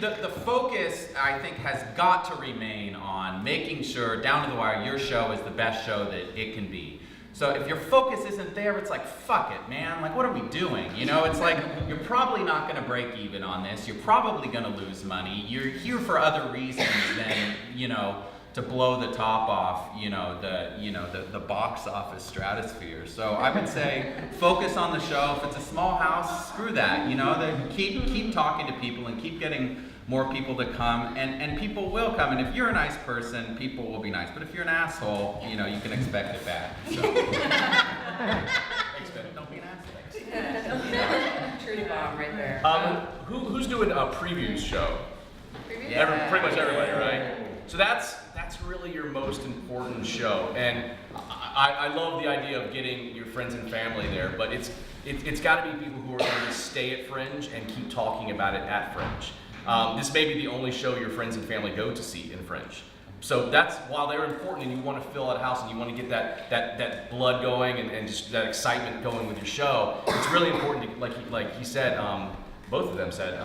the focus I think has got to remain on making sure down to the wire your show is the best show that it can be. So if your focus isn't there, it's like, fuck it, man. Like, what are we doing? You know, it's like, you're probably not going to break even on this. You're probably going to lose money. You're here for other reasons than, you know, to blow the top off, the box office stratosphere. So I would say focus on the show. If it's a small house, screw that. You know, keep talking to people and keep getting more people to come, and people will come. And if you're a nice person, people will be nice. But if you're an asshole, you know, you can expect it back. So. Don't be an asshole. True bomb right there. Who's doing a previews show? Previews? Pretty much everybody, right? So that's really your most important show, and I love the idea of getting your friends and family there. But it's got to be people who are going to stay at Fringe and keep talking about it at Fringe. This may be the only show your friends and family go to see in Fringe. So that's, while they're important and you want to fill that house and you want to get that blood going and just that excitement going with your show, it's really important to, like he said, both of them said,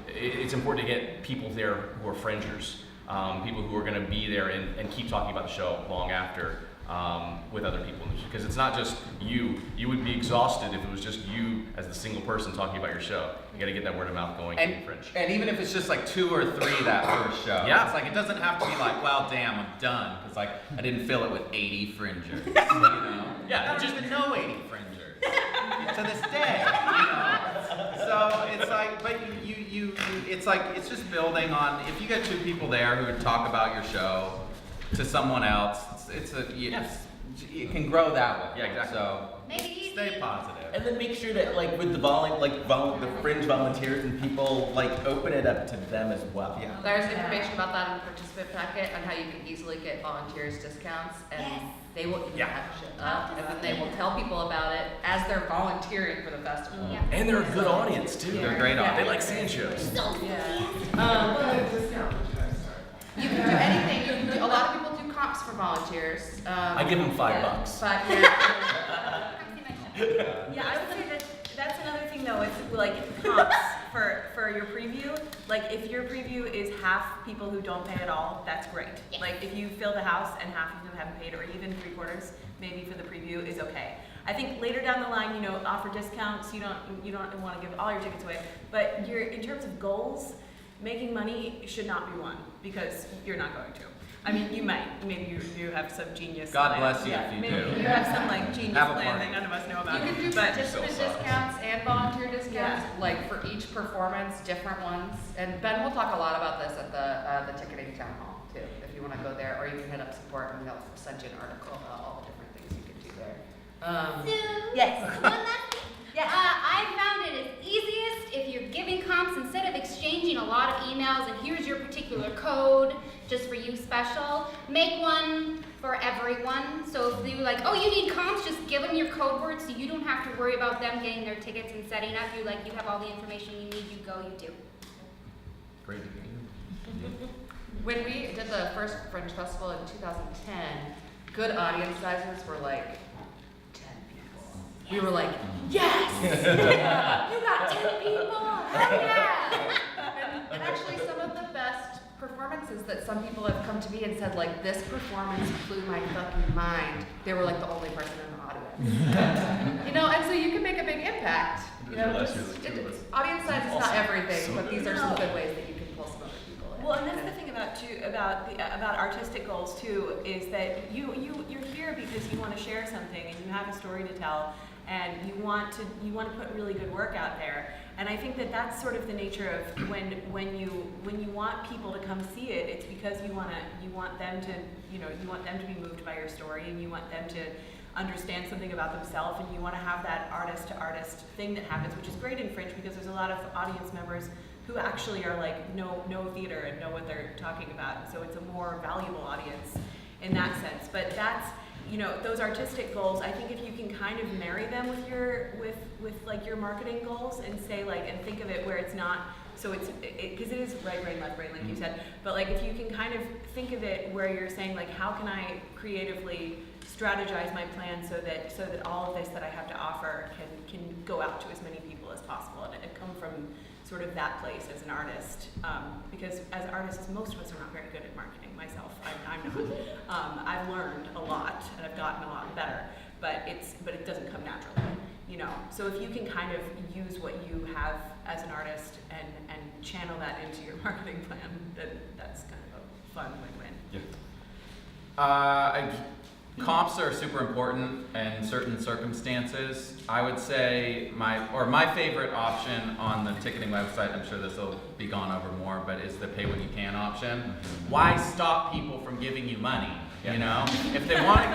it's important to get people there who are Fringers, people who are going to be there and keep talking about the show long after. With other people, because it's not just you. You would be exhausted if it was just you as the single person talking about your show. You got to get that word of mouth going in Fringe. And even if it's just like 2 or 3 that first show, yeah, it's like it doesn't have to be like, well, damn, I'm done, because like I didn't fill it with 80 Fringers. You know? Yeah, I don't even know 80 Fringers to this day. You know? So it's like, but it's like it's just building on. If you get 2 people there who would talk about your show to someone else, it can grow that way. Yeah, exactly. So Make it easy. stay positive. And then make sure that like with the the Fringe volunteers and people, like open it up to them as well. Yeah. There's information about that in the participant packet on how you can easily get volunteers discounts, and Yes. they will eat Yeah. that shit up, and then they will tell people about it as they're volunteering for the festival. Yeah. And they're a good audience too. They're a great audience. They like seeing shows. You can do anything. You can do, a lot of people do comps for volunteers. I give them $5. But Yeah, I would say that's another thing though. It's like comps for your preview. Like if your preview is half people who don't pay at all, that's great. Yes. Like if you fill the house and half of them haven't paid, or even 3/4, maybe for the preview is okay. I think later down the line, offer discounts. You don't want to give all your tickets away, but in terms of goals, making money should not be one, because you're not going to. I mean, you might. Maybe you have some genius God plan. bless you Yeah, if you maybe do. you have some like genius Have a plan party. that none of us know about. you can do But participant discounts and volunteer discounts, like for each performance, different ones. And Ben will talk a lot about this at the ticketing town hall too, if you want to go there, or you can hit up support and they'll send you an article about all the different things you can do there. Yes. One last thing. Yes. I found it is easiest if you're giving comps, instead of exchanging a lot of emails and here's your particular code just for you special, make one for everyone. So if you you need comps, just give them your code word so you don't have to worry about them getting their tickets and setting up. You have all the information you need, you go, you do. Great. When we did the first Fringe Festival in 2010, good audience sizes were like 10 people. We were like, yes! You got 10 people! Hell yeah! And actually, some of the best performances that some people have come to me and said, like, this performance blew my fucking mind. They were like the only person in the audience. You know, and so you can make a big impact. You know, just, audience size is not everything, but these are some good ways that you can pull some other people in. Well, and that's the thing about artistic goals too, is that you're here because you want to share something and you have a story to tell, and you want to put really good work out there. And I think that that's sort of the nature of when you want people to come see it. It's because you want them to be moved by your story, and you want them to understand something about themselves, and you want to have that artist to artist thing that happens, which is great in Fringe because there's a lot of audience members who actually are like know theater and know what they're talking about, and so it's a more valuable audience in that sense. But that's, you know, those artistic goals, I think if you can kind of marry them with your like your marketing goals and say like, and think of it where it's not, so it's because it is right brain left brain like you said, but like if you can kind of think of it where you're saying like, how can I creatively strategize my plan so that all of this that I have to offer can go out to as many people as possible, and it come from sort of that place as an artist, because as artists, most of us are not very good at marketing. Myself, I'm not. I've learned a lot and I've gotten a lot better, but it doesn't come naturally, you know. So if you can kind of use what you have as an artist and channel that into your marketing plan, then that's kind of a fun win-win. Yeah. Comps are super important in certain circumstances. I would say my favorite option on the ticketing website, I'm sure this will be gone over more, but is the pay what you can option. Why stop people from giving you money? You know, if they want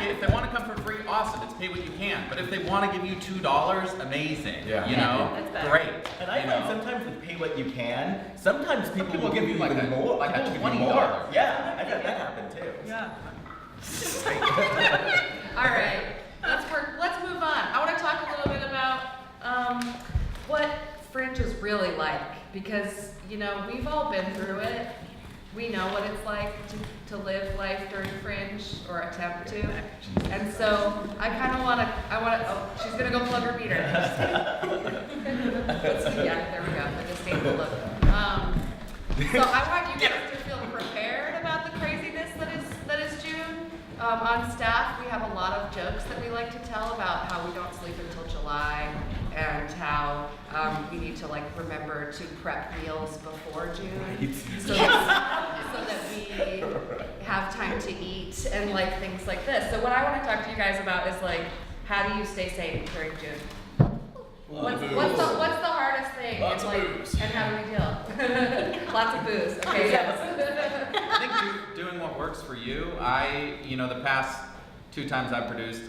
to come for free, awesome. It's pay what you can. But if they want to give you $2, amazing. Yeah. You know, great. And I find sometimes with pay what you can, sometimes people will give you like even more, like a $20. Yeah, I've had that happen too. Yeah. All right, let's move on. I want to talk a little bit about what Fringe is really like, because, you know, we've all been through it. We know what it's like to live life during Fringe, or attempt to. And so I kind of want to, oh, she's going to go plug her meter. Yeah, there we go, the disdainful look. So I want you guys to feel prepared about the craziness that is June. On staff, we have a lot of jokes that we like to tell about how we don't sleep until July, and how we need to like remember to prep meals before June, so that we have time to eat and like things like this. So what I want to talk to you guys about is like, how do you stay sane during June? What's the hardest thing? Lots and, of like, booze. and how do we deal? Lots of booze. Okay, yes. I think doing what works for you. The past 2 times I've produced,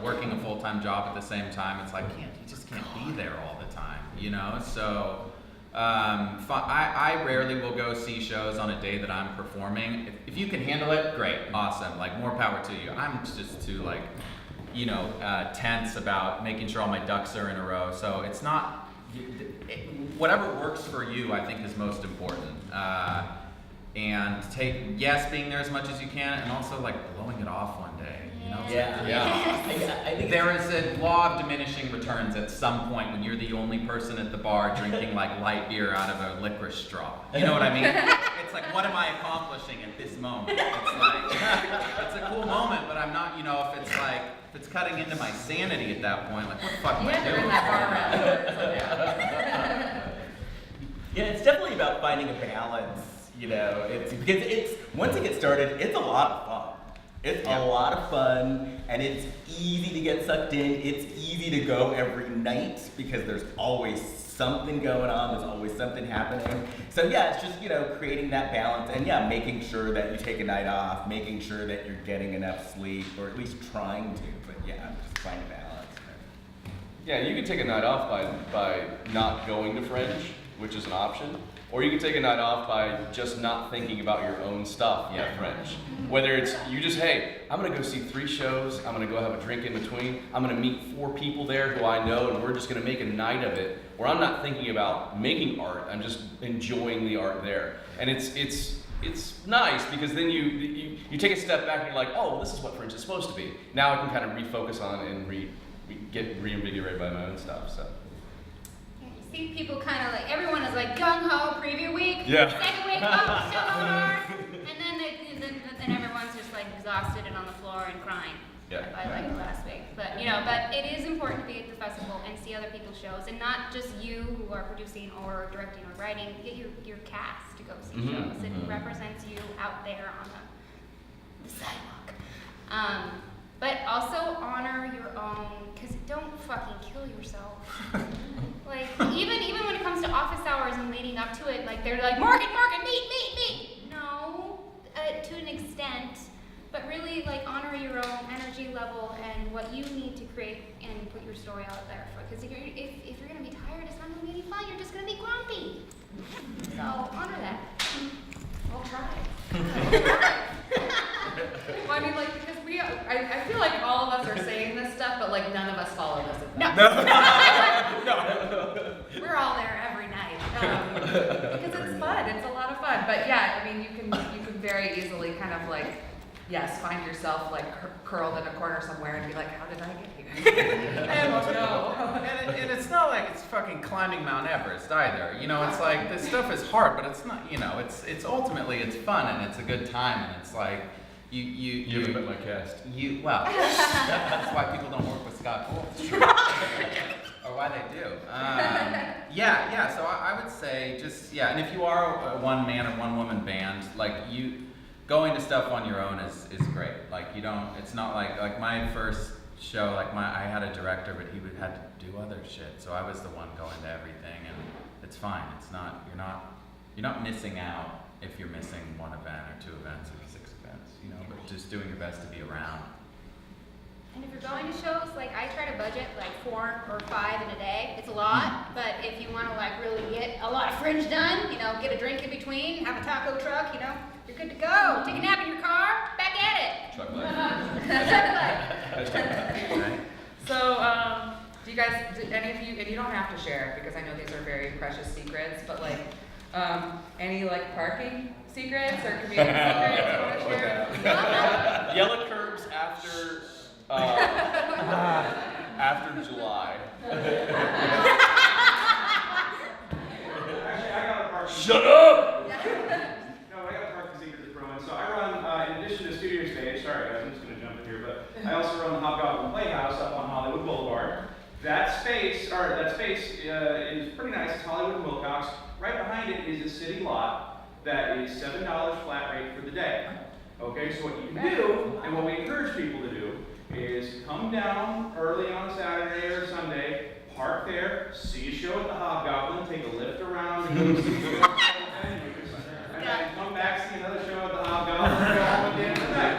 working a full-time job at the same time, it's like, you just can't be there all the time, you know? So I rarely will go see shows on a day that I'm performing. If you can handle it, great, awesome, like more power to you. I'm just too like, tense about making sure all my ducks are in a row. So it's not, whatever works for you, I think is most important. And being there as much as you can, and also like blowing it off one day. You know? Yeah. I think there is a law of diminishing returns at some point when you're the only person at the bar drinking like light beer out of a licorice straw. You know what I mean? It's like, what am I accomplishing at this moment? It's like, it's a cool moment, but I'm not, if it's cutting into my sanity at that point, like, what the fuck am I doing? You're in that bar around. Yeah, it's definitely about finding a balance. It's once it gets started, it's a lot of fun. It's a lot of fun, and it's easy to get sucked in. It's easy to go every night because there's always something going on. There's always something happening. So yeah, it's just creating that balance, and yeah, making sure that you take a night off, making sure that you're getting enough sleep, or at least trying to. But yeah, just find a balance. Yeah, you can take a night off by not going to Fringe, which is an option. Or you can take a night off by just not thinking about your own stuff at Fringe. Whether it's you just, hey, I'm gonna go see 3 shows, I'm gonna go have a drink in between, I'm gonna meet 4 people there who I know, and we're just gonna make a night of it, where I'm not thinking about making art, I'm just enjoying the art there. And it's nice because then you take a step back and you're like, oh, well, this is what Fringe is supposed to be. Now I can kind of refocus on it and get reinvigorated by my own stuff. So. See people kind of like, everyone is like gung-ho preview week. Yeah. Second week, oh, still no more. And then everyone's just like exhausted and on the floor and crying. Yeah. By like the last week. But but it is important to be at the festival and see other people's shows, and not just you who are producing or directing or writing. Get your cast to go see shows. It represents you out there on the sidewalk. But also honor your own, because don't fucking kill yourself. Like even when it comes to office hours and leading up to it, like they're like market, meet. No, to an extent. But really, like, honor your own energy level and what you need to create and put your story out there for. Because if you're gonna be tired, it's not gonna be any fun. You're just gonna be grumpy. So honor that. I'll try. Well, I mean, like, because I feel like all of us are saying this stuff, but like none of us follow this advice. No. We're all there every night because it's fun. It's a lot of fun. But yeah, I mean, you can very easily kind of like. Yes, find yourself like curled in a corner somewhere and be like, how did I get here? I don't know. And it's not like it's fucking climbing Mount Everest either. You know, it's like this stuff is hard, but it's not. You know, it's ultimately it's fun and it's a good time and it's like you haven't met my cast. Well, that's why people don't work with Scott Cole. Or why they do. Yeah. So I would say just and if you are a one man or one woman band, like going to stuff on your own is great. Like it's not like my first show, like I had a director, but he had to do other shit. So I was the one going to everything and it's fine. It's not, you're not missing out if you're missing one event or two events or 6 events, but just doing your best to be around. And if you're going to shows, like I try to budget like 4 or 5 in a day. It's a lot, but if you want to like really get a lot of Fringe done, get a drink in between, have a taco truck, you're good to go. Take a nap in your car, back at it. Truck life. So, do you guys, any of you, and you don't have to share because I know these are very precious secrets, but like, any like parking secrets or community secrets you want to share? Yellow curbs after July. Actually, I got a parking. Shut up! No, I got a parking secret to throw in. So I run, in addition to Studio Stage, sorry guys, I'm just going to jump in here, but I also run the Hobgoblin Playhouse up on Hollywood Boulevard. That space is pretty nice. It's Hollywood and Wilcox. Right behind it is a city lot that is $7 flat rate for the day. Okay, so what you can do, and what we encourage people to do, is come down early on a Saturday or Sunday, park there, see a show at the Hobgoblin, take a lift around and go see the venues, and then come back, see another show at the Hobgoblin, and go home at the end of the night.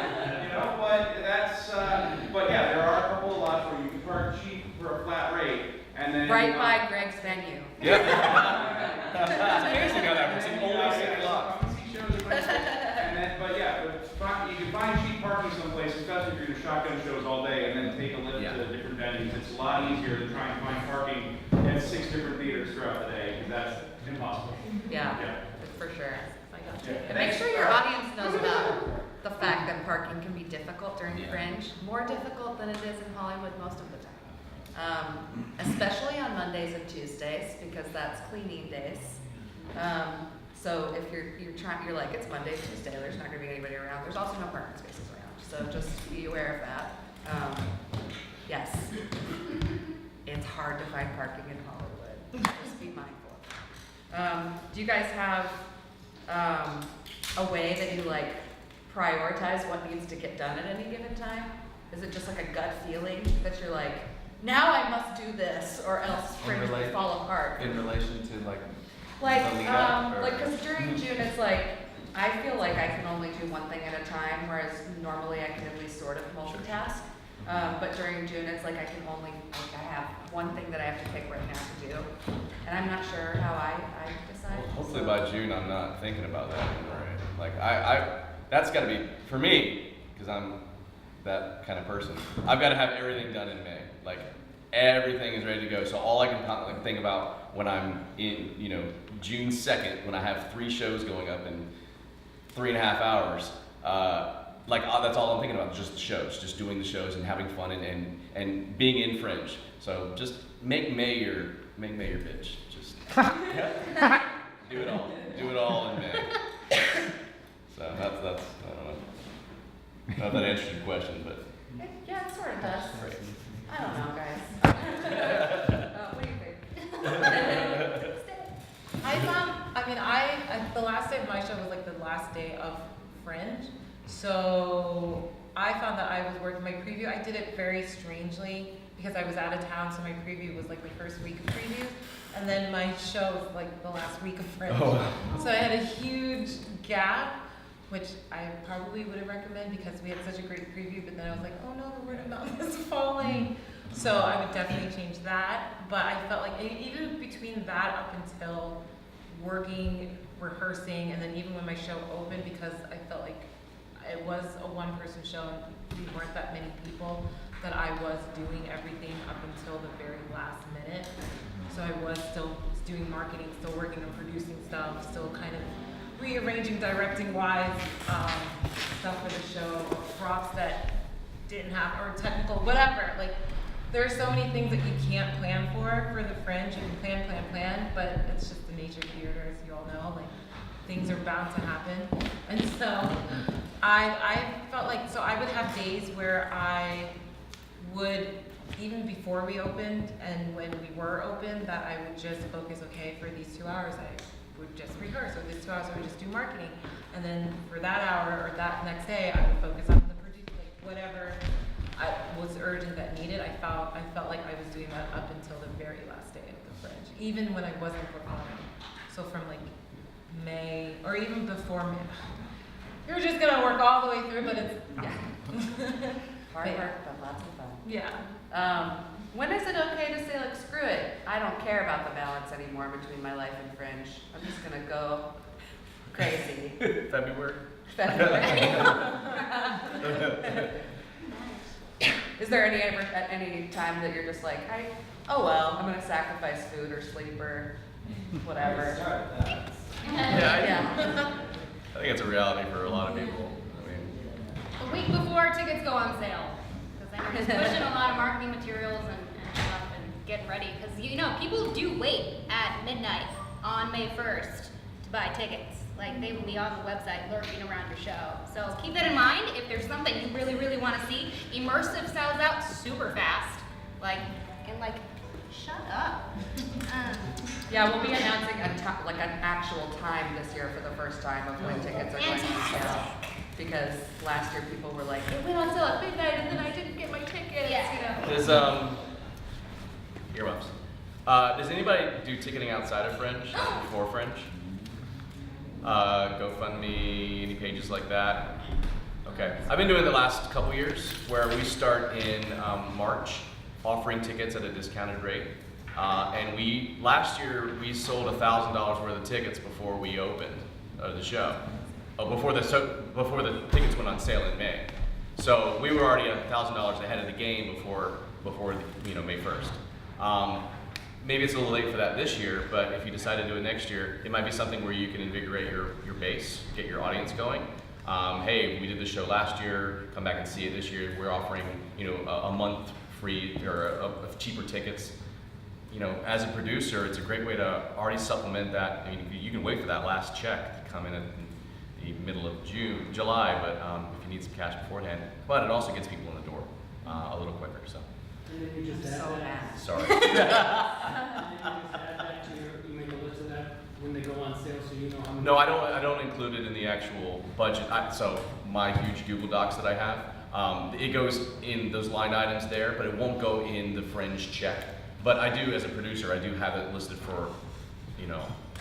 But yeah, there are a couple of lots where you can park cheap for a flat rate, and then Right by Greg's venue. Yeah. It's amazing how that works. It's only city lot. Come see shows at places. You can find cheap parking someplace, especially if you're doing shotgun shows all day and then take a lift to different venues. It's a lot easier than trying to find parking at 6 different theaters throughout the day, because that's impossible. Yeah, Yeah. for sure. Yeah. And make sure your audience knows about the fact that parking can be difficult during Fringe, more difficult than it is in Hollywood most of the time. Especially on Mondays and Tuesdays, because that's cleaning days. So if you're like, it's Monday, Tuesday, there's not gonna be anybody around. There's also no parking spaces around, so just be aware of that. Yes, it's hard to find parking in Hollywood. Just be mindful. Do you guys have a way that you like prioritize what needs to get done at any given time? Is it just like a gut feeling that you're like, now I must do this, or else Fringe will fall apart? In relation to like the lead up, because during June it's like, I feel like I can only do one thing at a time, whereas normally I can at least sort of multitask. But during June it's like I can only, like I have one thing that I have to pick right now to do, and I'm not sure how I decide. Well, hopefully by June I'm not thinking about that anymore. Like that's got to be for me, because I'm that kind of person. I've got to have everything done in May. Like everything is ready to go. So all I can think about when I'm in, June 2nd, when I have 3 shows going up in 3.5 hours, that's all I'm thinking about, just shows, just doing the shows and having fun and being in Fringe. So just make May your bitch. Just do it all. Do it all in May. So that's I don't know. I don't know if that answers your question, but. Yeah, it sort of does. Right. I don't know, guys. What do you think? The last day of my show was like the last day of Fringe. So I found that I was working my preview. I did it very strangely because I was out of town, so my preview was like my first week of preview. And then my show was like the last week of Fringe. Oh. So I had a huge gap, which I probably wouldn't recommend because we had such a great preview, but then I was like, oh no, the word of mouth is falling. So I would definitely change that. But I felt like even between that up until working, rehearsing, and then even when my show opened, because I felt like it was a one-person show and we weren't that many people, that I was doing everything up until the very last minute. So I was still doing marketing, still working on producing stuff, still kind of rearranging, directing wise, stuff for the show, or props that didn't have, or technical, whatever. Like, there are so many things that you can't plan for the Fringe. You can plan, but it's just the nature of theater, as you all know. Like, things are bound to happen. And so I felt like, so I would have days where I would, even before we opened and when we were open, that I would just focus, okay, for these 2 hours, I would just rehearse, or these 2 hours I would just do marketing. And then for that hour or that next day, I would focus on the produce, like whatever was urgent that needed. I felt like I was doing that up until the very last day of the Fringe, even when I wasn't performing. So from like May, or even before May, you're just gonna work all the way through, but it's, yeah. Hard work, but lots of fun. Yeah. When is it okay to say, like, screw it, I don't care about the balance anymore between my life and Fringe. I'm just gonna go crazy. February. Is there at any time that you're just like, oh well, I'm gonna sacrifice food or sleep or whatever? Yeah, I think it's a reality for a lot of people. I mean, A week before tickets go on sale. Because then we're just pushing a lot of marketing materials and stuff and getting ready. Because people do wait at midnight on May 1st to buy tickets. Like, they will be on the website lurking around your show. So keep that in mind. If there's something you really, really want to see, immersive sells out super fast. Shut up. Yeah, we'll be announcing an actual time this year for the first time of when tickets are going on sale. Because last year people were like, it went on sale at midnight and then I didn't get my tickets, Yeah. Does earmuffs. Does anybody do ticketing outside of Fringe, before Fringe? GoFundMe, any pages like that? Okay, I've been doing it the last couple years, where we start in March, offering tickets at a discounted rate. And last year we sold $1,000 worth of tickets before we opened the show. Before the tickets went on sale in May. So we were already $1,000 ahead of the game before May 1st. Maybe it's a little late for that this year, but if you decide to do it next year, it might be something where you can invigorate your base, get your audience going. Hey, we did the show last year, come back and see it this year. We're offering a month free or of cheaper tickets. As a producer, it's a great way to already supplement that. I mean, you can wait for that last check to come in at the middle of July, but if you need some cash beforehand. But it also gets people in the door a little quicker. So. And then you just add that. Sorry. And then you just add that to you make a list of that when they go on sale, so you know how many. No, I don't include it in the actual budget. So my huge Google Docs that I have, it goes in those line items there, but it won't go in the Fringe check. But I do, as a producer, I do have it listed for,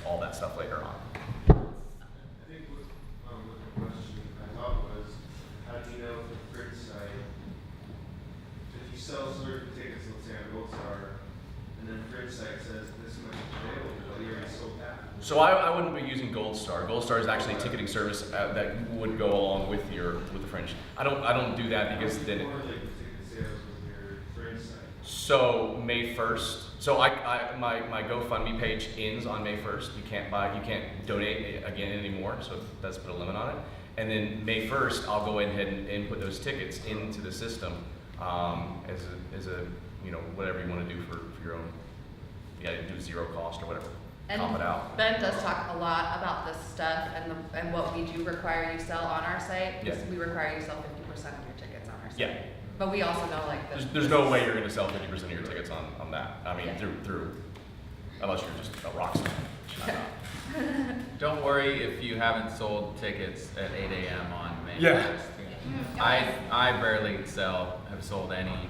all that stuff later on. I think what the question I thought was, how do you know if the Fringe site, if you sell certain tickets, let's say on Gold Star, and then the Fringe site says this much is available, but you already sold that? So I wouldn't be using Gold Star. Gold Star is actually a ticketing service that would go along with the Fringe. I don't do that because then. Correlate the ticket sales with your Fringe site. So May 1st. So my GoFundMe page ends on May 1st. You can't donate again anymore. So that's put a limit on it. And then May 1st, I'll go ahead and input those tickets into the system as a whatever you want to do for your own. Yeah, do zero cost or whatever. comp it out. Ben does talk a lot about this stuff and what we do require you sell on our site. Yeah. We require you sell 50% of your tickets on our site. Yeah. But we also know like There's no way you're going to sell 50% of your tickets on that. I mean, Yeah. through unless you're just a rock star. Which I'm not. Don't worry if you haven't sold tickets at 8 a.m. on May Yeah. 1st. I barely have sold any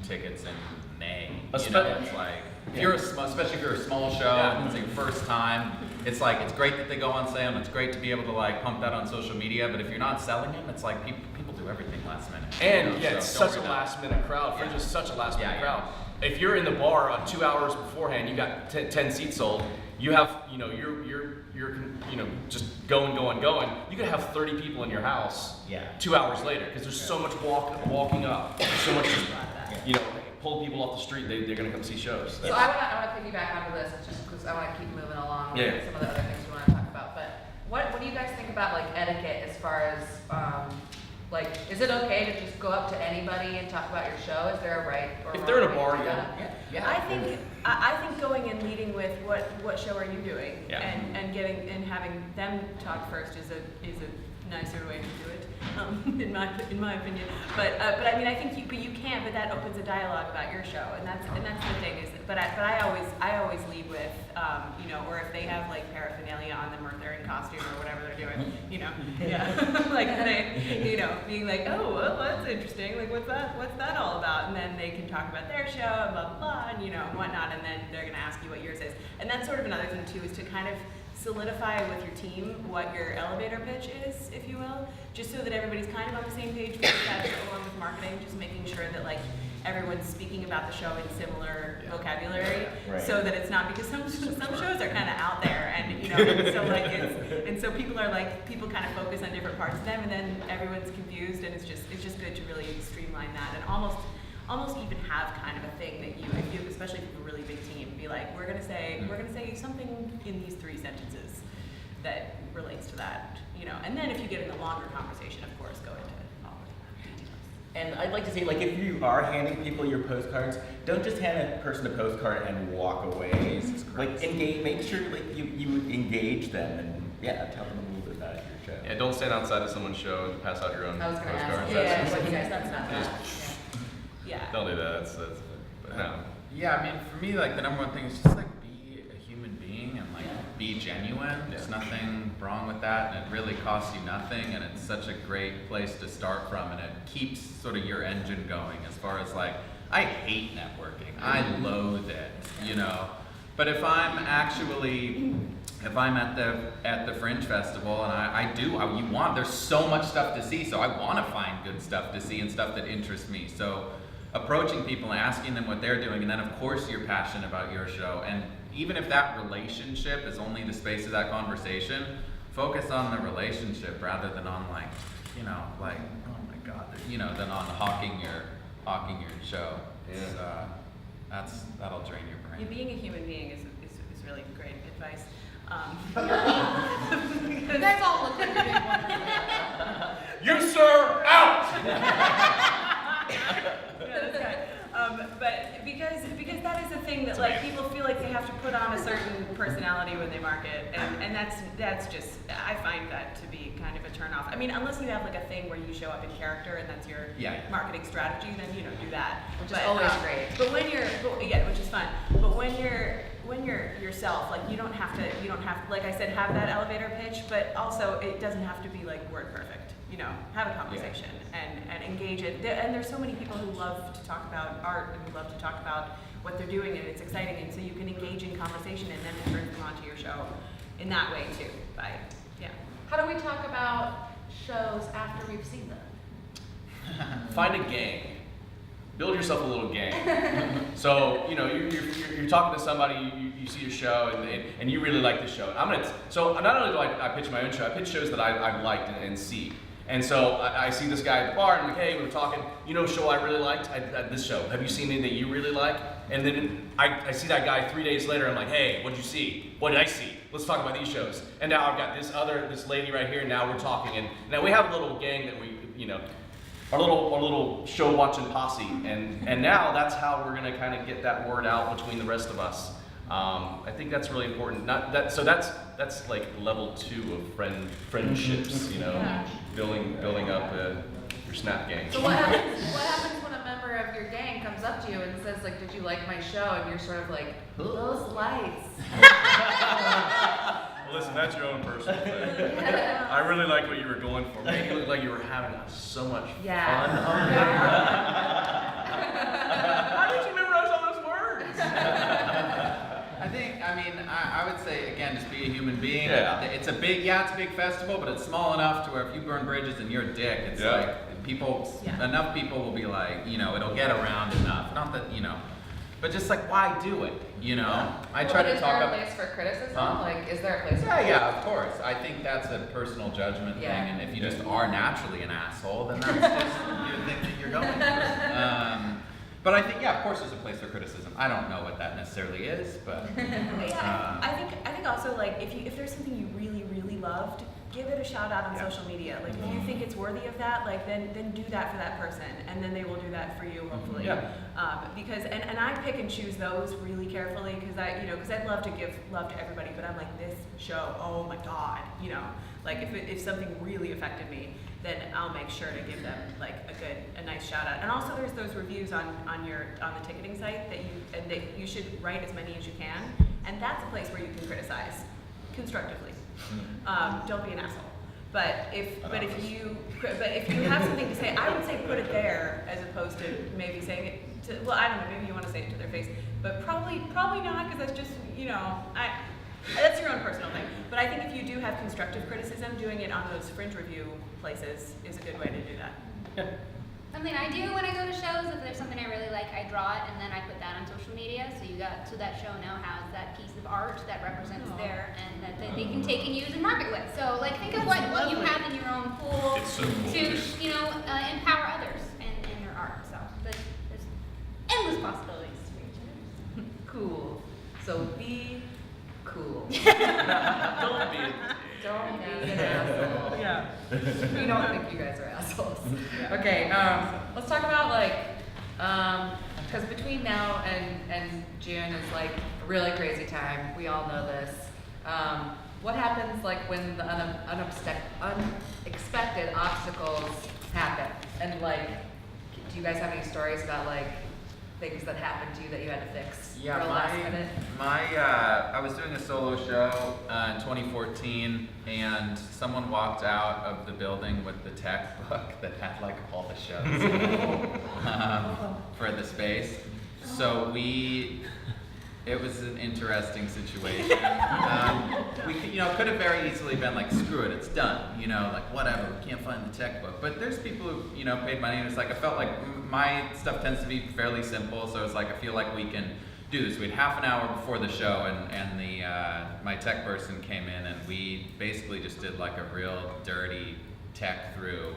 tickets in May. You know, it's like, if you're especially if you're a small show, and it's your first time, it's like, it's great that they go on sale, and it's great to be able to like pump that on social media, but if you're not selling them, it's like people do everything last minute. And you yeah, know, it's so such don't a worry about last minute crowd. Fringe is such a last minute Yeah, crowd. If you're in the bar 2 hours beforehand, you got 10 seats sold. You have, you're just going. You could have 30 people in your house. Yeah. 2 hours later, because there's so much walking up. There's so much, pull people off the street. They're gonna come see shows. So I want to piggyback onto this, just because I want to keep moving along Yeah. with some of the other things we want to talk about. But what do you guys think about like etiquette as far as like, is it okay to just go up to anybody and talk about your show? Is there a right or If they're in a wrong bar, way to do yeah. that? I think going and leading with what show are you doing, Yeah. and having them talk first is a nicer way to do it, in my opinion. But I mean, I think you can, but that opens a dialogue about your show, and that's the thing is. But I always lead with or if they have like paraphernalia on them or if they're in costume or whatever they're doing, like they being like, oh well, that's interesting, like what's that all about, and then they can talk about their show and blah blah blah and whatnot, and then they're gonna ask you what yours is, and that's sort of another thing too, is to kind of solidify with your team what your elevator pitch is, if you will, just so that everybody's kind of on the same page, because that's along with marketing, just making sure that like everyone's speaking about the show in similar vocabulary, Right. so that it's not, because some shows are kind of out there, and so people kind of focus on different parts of them, and then everyone's confused, and it's just good to really streamline that, and almost even have kind of a thing that if you especially if you have a really big team, be like, we're gonna say something in these 3 sentences that relates to that, and then if you get in a longer conversation, of course, go into all of it. And I'd like to say, like, if you are handing people your postcards, don't just hand a person a postcard and walk away. Like, make sure like you engage them and tell them a little bit about your show. Yeah, don't stand outside of someone's show and pass out your own I was going to postcards. ask. Yeah, what you guys, that's not that. Yeah. Don't do that. That's but no. Yeah, I mean, for me, like, the number one thing is just, like, be a human being and, like, be genuine. There's nothing wrong with that, and it really costs you nothing, and it's such a great place to start from, and it keeps sort of your engine going as far as, like, I hate networking. I loathe it, But if I'm at the Fringe Festival, and there's so much stuff to see, so I want to find good stuff to see and stuff that interests me. So approaching people and asking them what they're doing, and then of course you're passionate about your show, and even if that relationship is only the space of that conversation, focus on the relationship rather than on oh my god, than on hawking your show. That'll drain your brain. Being a human being is really great advice. You guys all look at me. You sir, out! But because that is a thing that like people feel like they have to put on a certain personality when they market, and that's just, I find that to be kind of a turnoff. I mean, unless you have like a thing where you show up in character and that's your marketing strategy, then do that. Which is always great. But which is fun. But when you're yourself, like you don't have to, like I said, have that elevator pitch, but also it doesn't have to be like word perfect. Have a conversation and engage it. And there's so many people who love to talk about art and who love to talk about what they're doing, and it's exciting, and so you can engage in conversation and then it turns them onto your show in that way too. How do we talk about shows after we've seen them? Find a gang. Build yourself a little gang. So you're talking to somebody, you see a show, and you really like the show. So not only do I pitch my own show, I pitch shows that I've liked and see. And so I see this guy at the bar, and I'm like, hey, we were talking, show I really liked? This show. Have you seen anything that you really like? And then I see that guy 3 days later, I'm like, hey, what'd you see? What did I see? Let's talk about these shows. And now I've got this lady right here, and now we're talking. And now we have a little gang that our little show watching posse. And now that's how we're gonna kind of get that word out between the rest of us. I think that's really important. Not that, so that's like level 2 of friendships, you know, building up your snap gang. So what happens when a member of your gang comes up to you and says like, "Did you like my show?" And you're sort of like, "Those lights." Well, listen, that's your own personal thing. I really like what you were going for. Made you look like you were having so much fun. How did you memorize all those words? I would say, again, just be a human being. Yeah. It's a big festival, but it's small enough to where if you burn bridges and you're a dick, it's like enough people will be like, you know, it'll get around enough. Not that, you know, but just like, why do it? You know, I try to talk about. Is there a place for criticism? Like, is there a place? Yeah, of course. I think that's a personal judgment thing, and if you just are naturally an asshole, then that's just you think that you're going for. But I think, of course, there's a place for criticism. I don't know what that necessarily is, but I think also like if there's something you really loved, give it a shout out on social media. Like if you think it's worthy of that, like then do that for that person, and then they will do that for you hopefully. Because and I pick and choose those really carefully because I'd love to give love to everybody, but I'm like, this show, oh my god, you know, like if something really affected me, then I'll make sure to give them like a nice shout out. And also there's those reviews on the ticketing site that you should write as many as you can, and that's a place where you can criticize constructively. Don't be an asshole. But if you have something to say, I would say put it there as opposed to maybe saying it to, well, I don't know, maybe you want to say it to their face, but probably not, because that's just, you know, that's your own personal thing. But I think if you do have constructive criticism, doing it on those Fringe review places is a good way to do that. Something I do when I go to shows, if there's something I really like, I draw it and then I put that on social media. So that show now has that piece of art that represents there and that they can take and use and market with. So like think of what you have in your own pool to empower others in their art. So there's endless possibilities. Cool. So be cool. Don't be. Don't be an asshole. Yeah. We don't think you guys are assholes. Okay, let's talk about because between now and June is like a really crazy time. We all know this. What happens like when the unexpected obstacles happen? And like, do you guys have any stories about like things that happened to you that you had to fix for the last minute? I was doing a solo show in 2014, and someone walked out of the building with the tech book that had like all the shows for the space. So it was an interesting situation. We could have very easily been like, screw it, it's done. You know, like whatever, we can't find the tech book. But there's people who paid money, and it's like I felt like my stuff tends to be fairly simple, so it's like I feel like we can do this. We had half an hour before the show, and my tech person came in, and we basically just did like a real dirty tech through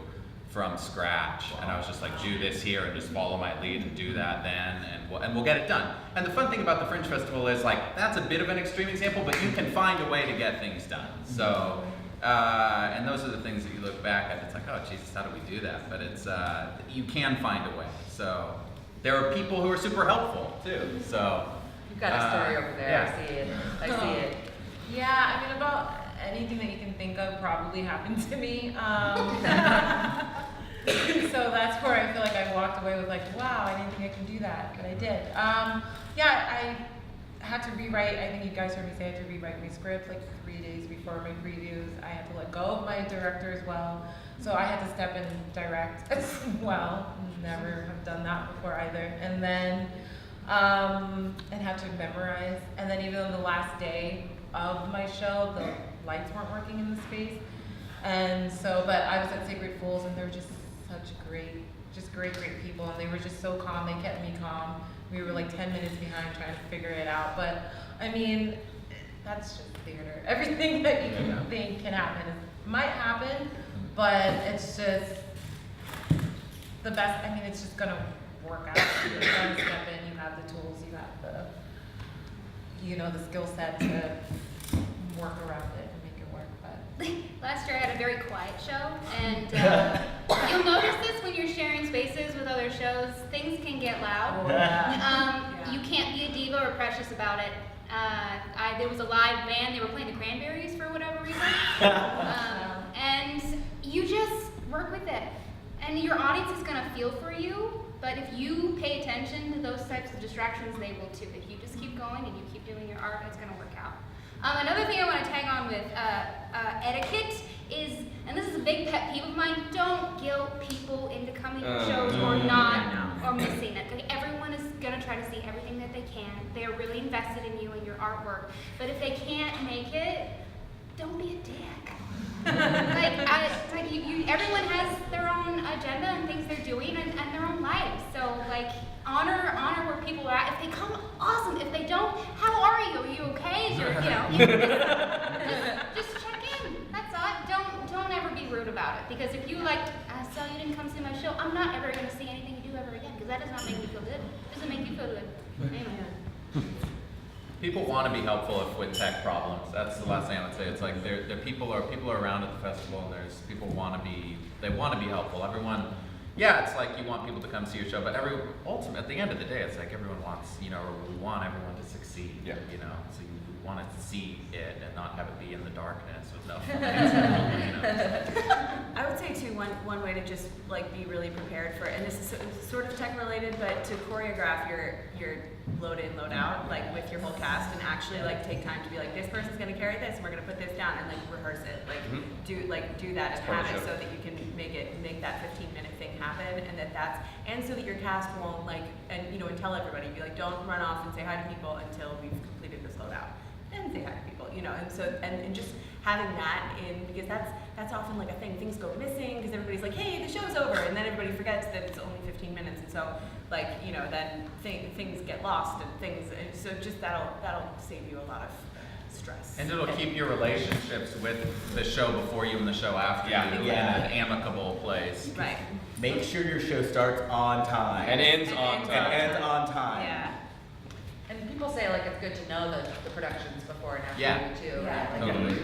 from scratch, and I was just like, do this here and just follow my lead and do that then, and we'll get it done. And the fun thing about the Fringe Festival is like that's a bit of an extreme example, but you can find a way to get things done. So, and those are the things that you look back at. It's like, oh Jesus, how do we do that? But it's you can find a way. So there are people who are super helpful too. So You've got a story over there. yeah. I see it. I see it. Yeah, I mean, about anything that you can think of probably happened to me. So that's where I feel like I walked away with like, wow, I didn't think I can do that, but I did. I had to rewrite, I think you guys heard me say I had to rewrite my script like 3 days before my previews. I had to let go of my director as well. So I had to step in and direct as well. Never have done that before either. And then, and had to memorize. And then even on the last day of my show, the lights weren't working in the space. And so, but I was at Sacred Fools, and they were just such great people, and they were just so calm. They kept me calm. We were like 10 minutes behind trying to figure it out. But I mean, that's just theater. Everything that you can think can happen might happen, but it's just the best. I mean, it's just gonna work out. You're gonna step in. You have the tools. You have the skill set to work around it and make it work. But Last year I had a very quiet show, and you'll notice this when you're sharing spaces with other shows. Things can get loud. yeah. You can't be a diva or precious about it. There was a live band. They were playing the Cranberries for whatever reason. And you just work with it. And your audience is going to feel for you, but if you pay attention to those types of distractions, they will too. If you just keep going and you keep doing your art, it's going to work out. Another thing I want to tag on with etiquette is, and this is a big pet peeve of mine, don't guilt people into coming to shows or not, or missing it. Like, everyone is going to try to see everything that they can. They are really invested in you and your artwork. But if they can't make it, don't be a dick. Everyone has their own agenda and things they're doing and their own lives. So like honor where people are at. If they come, awesome. If they don't, how are you? Are you okay? Is your, just check in. That's all. Don't ever be rude about it. Because if you so you didn't come see my show, I'm not ever going to see anything you do ever again. Because that does not make me feel good. It doesn't make you feel good. Anyway. People want to be helpful with tech problems. That's the last thing I would say. It's like people are around at the festival, and there's people want to be helpful. Everyone, it's like you want people to come see your show, but ultimately at the end of the day, it's like everyone wants, we want everyone to succeed. Yeah. So you want to see it and not have it be in the darkness with no. I would say too, one way to just be really prepared for, and this is sort of tech related, but to choreograph your load in, load out, with your whole cast, and actually take time to be this person's gonna carry this, and we're gonna put this down, and rehearse it, do that and have it so that you can make that 15-minute thing happen, and so that your cast won't and tell everybody, be don't run off and say hi to people until we've completed this load out. And say hi to people, and so and just having that in, because that's often a thing. Things go missing because everybody's hey, the show's over, and then everybody forgets that it's only 15 minutes, and so then things get lost and so just that'll save you a lot of stress. And it'll keep your relationships with the show before you and the show after you in an amicable place. Right. Make sure your show starts on time. And ends on time. Yeah. And people say it's good to know the productions before and after too. Yeah. Right? Totally.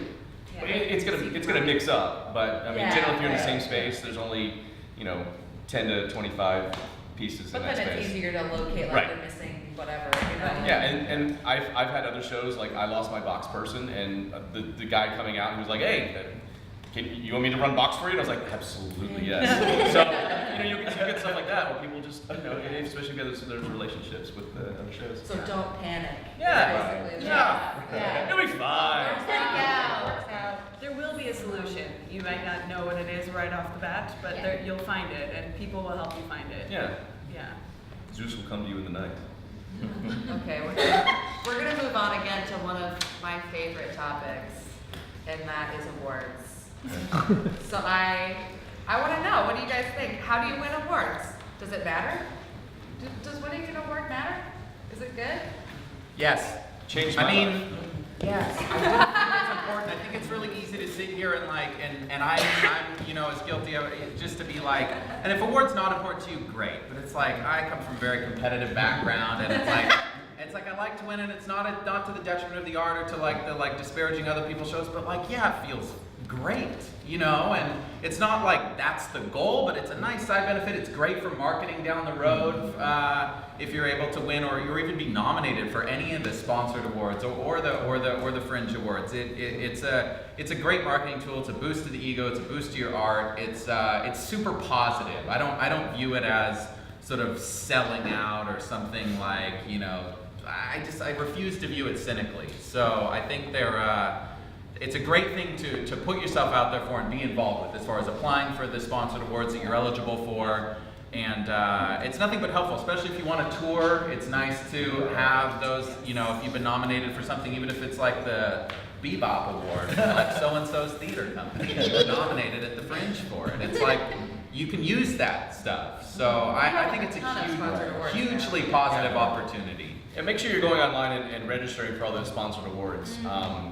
But it's gonna mix up, but I mean, generally if you're in the same space, there's only 10 to 25 pieces But in that then space. it's easier to locate Right. they're missing whatever. Yeah, and I've had other shows I lost my box person, and the guy coming out, he was like, hey, you want me to run box for you? And I was like, absolutely yes. So you get stuff like that where people just especially if there's relationships with the other shows. So don't panic. Yeah. Basically. Yeah. It'll be fine. Works out. There will be a solution. You might not know what it is right off the bat, but you'll find it, and people will help you find it. Yeah. Yeah. Zeus will come to you in the night. Okay, we're gonna move on again to one of my favorite topics, and that is awards. So I want to know, what do you guys think? How do you win awards? Does it matter? Does winning an award matter? Is it good? Yes. Change my life. Yes. I really think it's important. I think it's really easy to sit here and I'm as guilty of it, just to be and if award's not important to you, great. But it's I come from a very competitive background, and it's I like to win, and it's not to the detriment of the art or to the disparaging other people's shows, but it feels great, and it's not that's the goal, but it's a nice side benefit. It's great for marketing down the road if you're able to win or even be nominated for any of the sponsored awards or the Fringe awards. It's a great marketing tool. It's a boost to the ego. It's a boost to your art. It's super positive. I don't view it as sort of selling out or something I refuse to view it cynically. So I think it's a great thing to put yourself out there for and be involved with as far as applying for the sponsored awards that you're eligible for. And it's nothing but helpful, especially if you want to tour. It's nice to have those, if you've been nominated for something, even if it's the Bebop Award, so-and-so's theater company, and you're nominated at the Fringe for it. It's you can use that stuff. So I think it's a hugely positive opportunity. And make sure you're going online and registering for all those sponsored awards.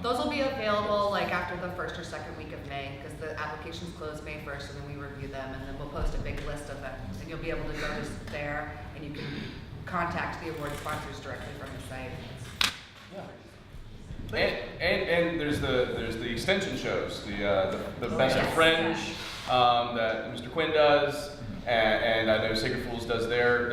Those will be available after the first or second week of May, because the applications close May 1st, and then we review them, and then we'll post a big list of them, and you'll be able to go just there, and you can contact the award sponsors directly from the site. And there's the extension shows, the Best of Fringe that Mr. Quinn does, and I know Sacred Fools does their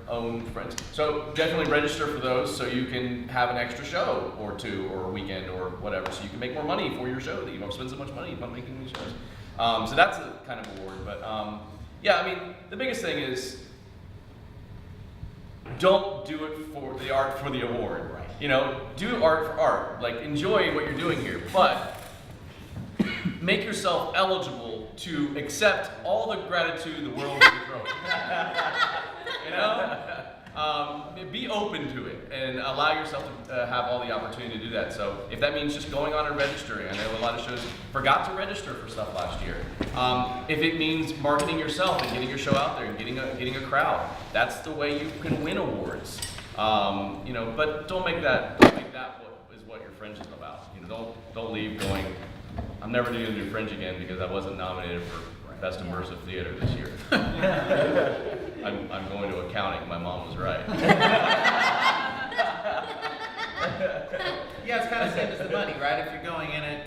own Friends. So definitely register for those so you can have an extra show or two or a weekend or whatever, so you can make more money for your show that you don't spend so much money on making these shows. So that's a kind of award, but yeah, I mean, the biggest thing is don't do it for the art for the award. Right. You know, do art for art. Like, enjoy what you're doing here, but make yourself eligible to accept all the gratitude the world will throw. You know? Be open to it and allow yourself to have all the opportunity to do that. So if that means just going on and registering, I know a lot of shows forgot to register for stuff last year. If it means marketing yourself and getting your show out there and getting a crowd, that's the way you can win awards. You know, but don't make that what your Fringe is about. You know, don't leave going, I'm never doing a new Fringe again because I wasn't nominated for Best Immersive Theater this year. I'm going to accounting. My mom was right. Yeah, it's kind of same as the money, right? If you're going in it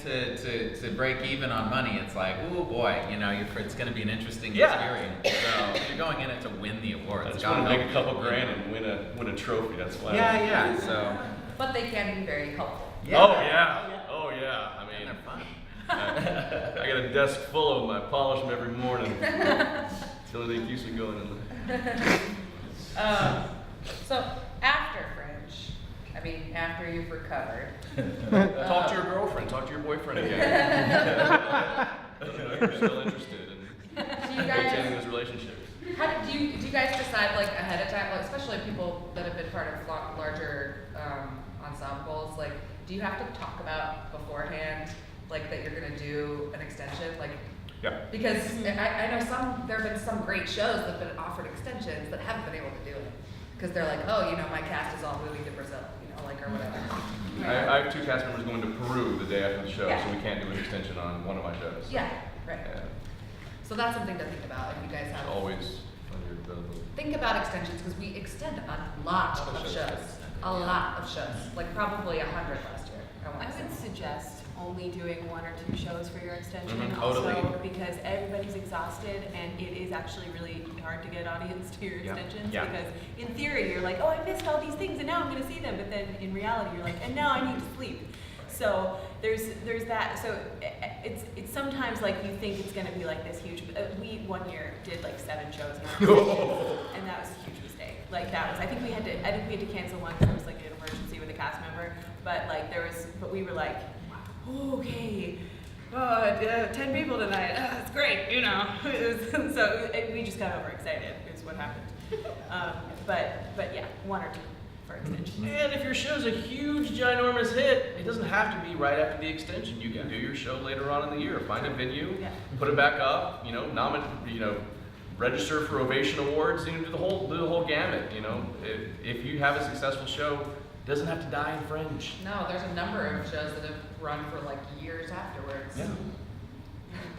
to break even on money, it's like, oh boy, you know, it's going to be an interesting experience. So if you're going in it to win the award, I it's just got to want to make a couple grand and win a trophy. That's why. Yeah. So. But they can be very helpful. Yeah. Oh yeah. I mean, They're fun. I got a desk full of them. I polish them every morning. It's the only thing that keeps me going in life. So after Fringe, I mean, after you've recovered. Talk to your girlfriend. Talk to your boyfriend again. If you're still interested in maintaining this relationship. How do you guys decide like ahead of time, like especially people that have been part of larger ensembles? Like, do you have to talk about beforehand, like that you're gonna do an extension, like? Yeah. Because I know there have been some great shows that have been offered extensions that haven't been able to do it because they're like, oh, you know, my cast is all moving to Brazil, you know, like or whatever. I have 2 cast members going to Peru the day after the show, Yeah. so we can't do an extension on one of my shows. Yeah, right. Yeah. So that's something to think about if you guys have. Always on your availability. Think about extensions because we extend a lot of shows. A lot of shows, like probably 100 last year. I I want to would say. suggest only doing 1 or 2 shows for your extension. Mhm, Also, totally. because everybody's exhausted and it is actually really hard to get audience to your Yeah. extensions. Yeah. Because in theory, you're like, oh, I missed all these things and now I'm going to see them. But then in reality, you're like, and now I need to sleep. So there's that. So it's sometimes like you think it's going to be like this huge. We one year did like 7 shows in our extensions, and that was a huge mistake. Like that was. I think we had to cancel one because it was like an emergency with a cast member. But like but we were like, okay, 10 people tonight. That's great, you know. We just got overexcited. Is what happened. But yeah, 1 or 2 for extension. And if your show's a huge, ginormous hit, it doesn't have to be right after the extension. You can do your show later on in the year. Find a venue, put it back up. You know, register for Ovation Awards. You know, do the whole gamut. You know, if you have a successful show, it doesn't have to die in Fringe. No, there's a number of shows that have run for like years afterwards. Yeah.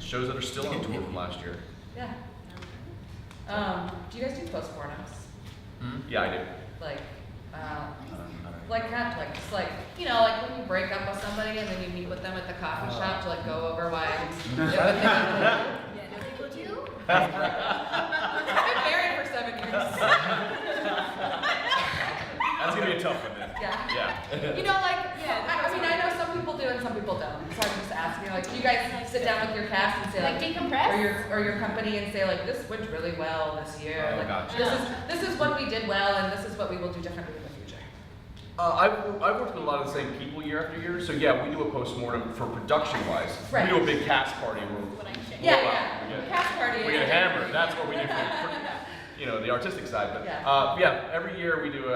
Shows that are still on tour from last year. Yeah. Do you guys do postmortems? Yeah, I do. Like, like kind of like just like you know, like when you break up with somebody and then you meet with them at the coffee shop to like go over why. People do? I've been married for 7 years. That's gonna be a tough one then. Yeah. Yeah. You know, like, I mean, I know some people do and some people don't. So I'm just asking, like, do you guys sit down with your cast and say, Like decompress? or your company and say, like, this went really well this year. Oh, like, gotcha. this is what we did well, and this is what we will do differently in the future. I've worked with a lot of the same people year after year, so yeah, we do a postmortem for production-wise. Right. We do a big cast party where Yeah. we get- Cast party. we get hammered. That's what we do for the artistic side. But yeah, every year we do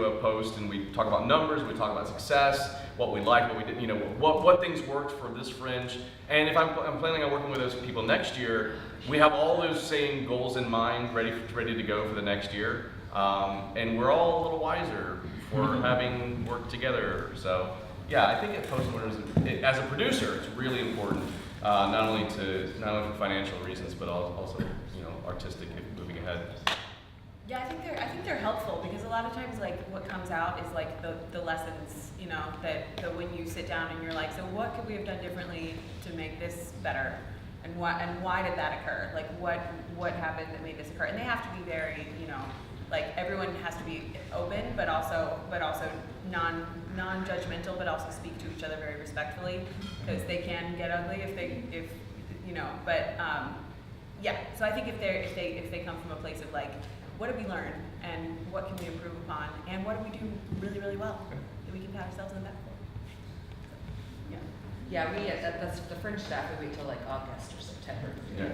a post and we talk about numbers, we talk about success, what we like, what we did, you know, what things worked for this Fringe. And if I'm planning on working with those people next year, we have all those same goals in mind, ready to go for the next year. And we're all a little wiser for having worked together. So yeah, I think at postmortems, as a producer, it's really important, not only for financial reasons, but also artistic, moving ahead. Yeah, I think they're helpful because a lot of times, like, what comes out is like the lessons, you know, that when you sit down and you're like, so what could we have done differently to make this better, and why did that occur? Like, what happened that made this occur? And they have to be very, you know, like everyone has to be open, but also non-judgmental, but also speak to each other very respectfully, because they can get ugly if you know. But yeah, so I think if they come from a place of like, what did we learn, and what can we improve upon, and what do we do really, really well that we can pat ourselves on the back for. So, yeah. Yeah, we that's the Fringe staff. We wait till like August or September. Yeah.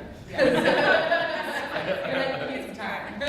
You're like, need some time.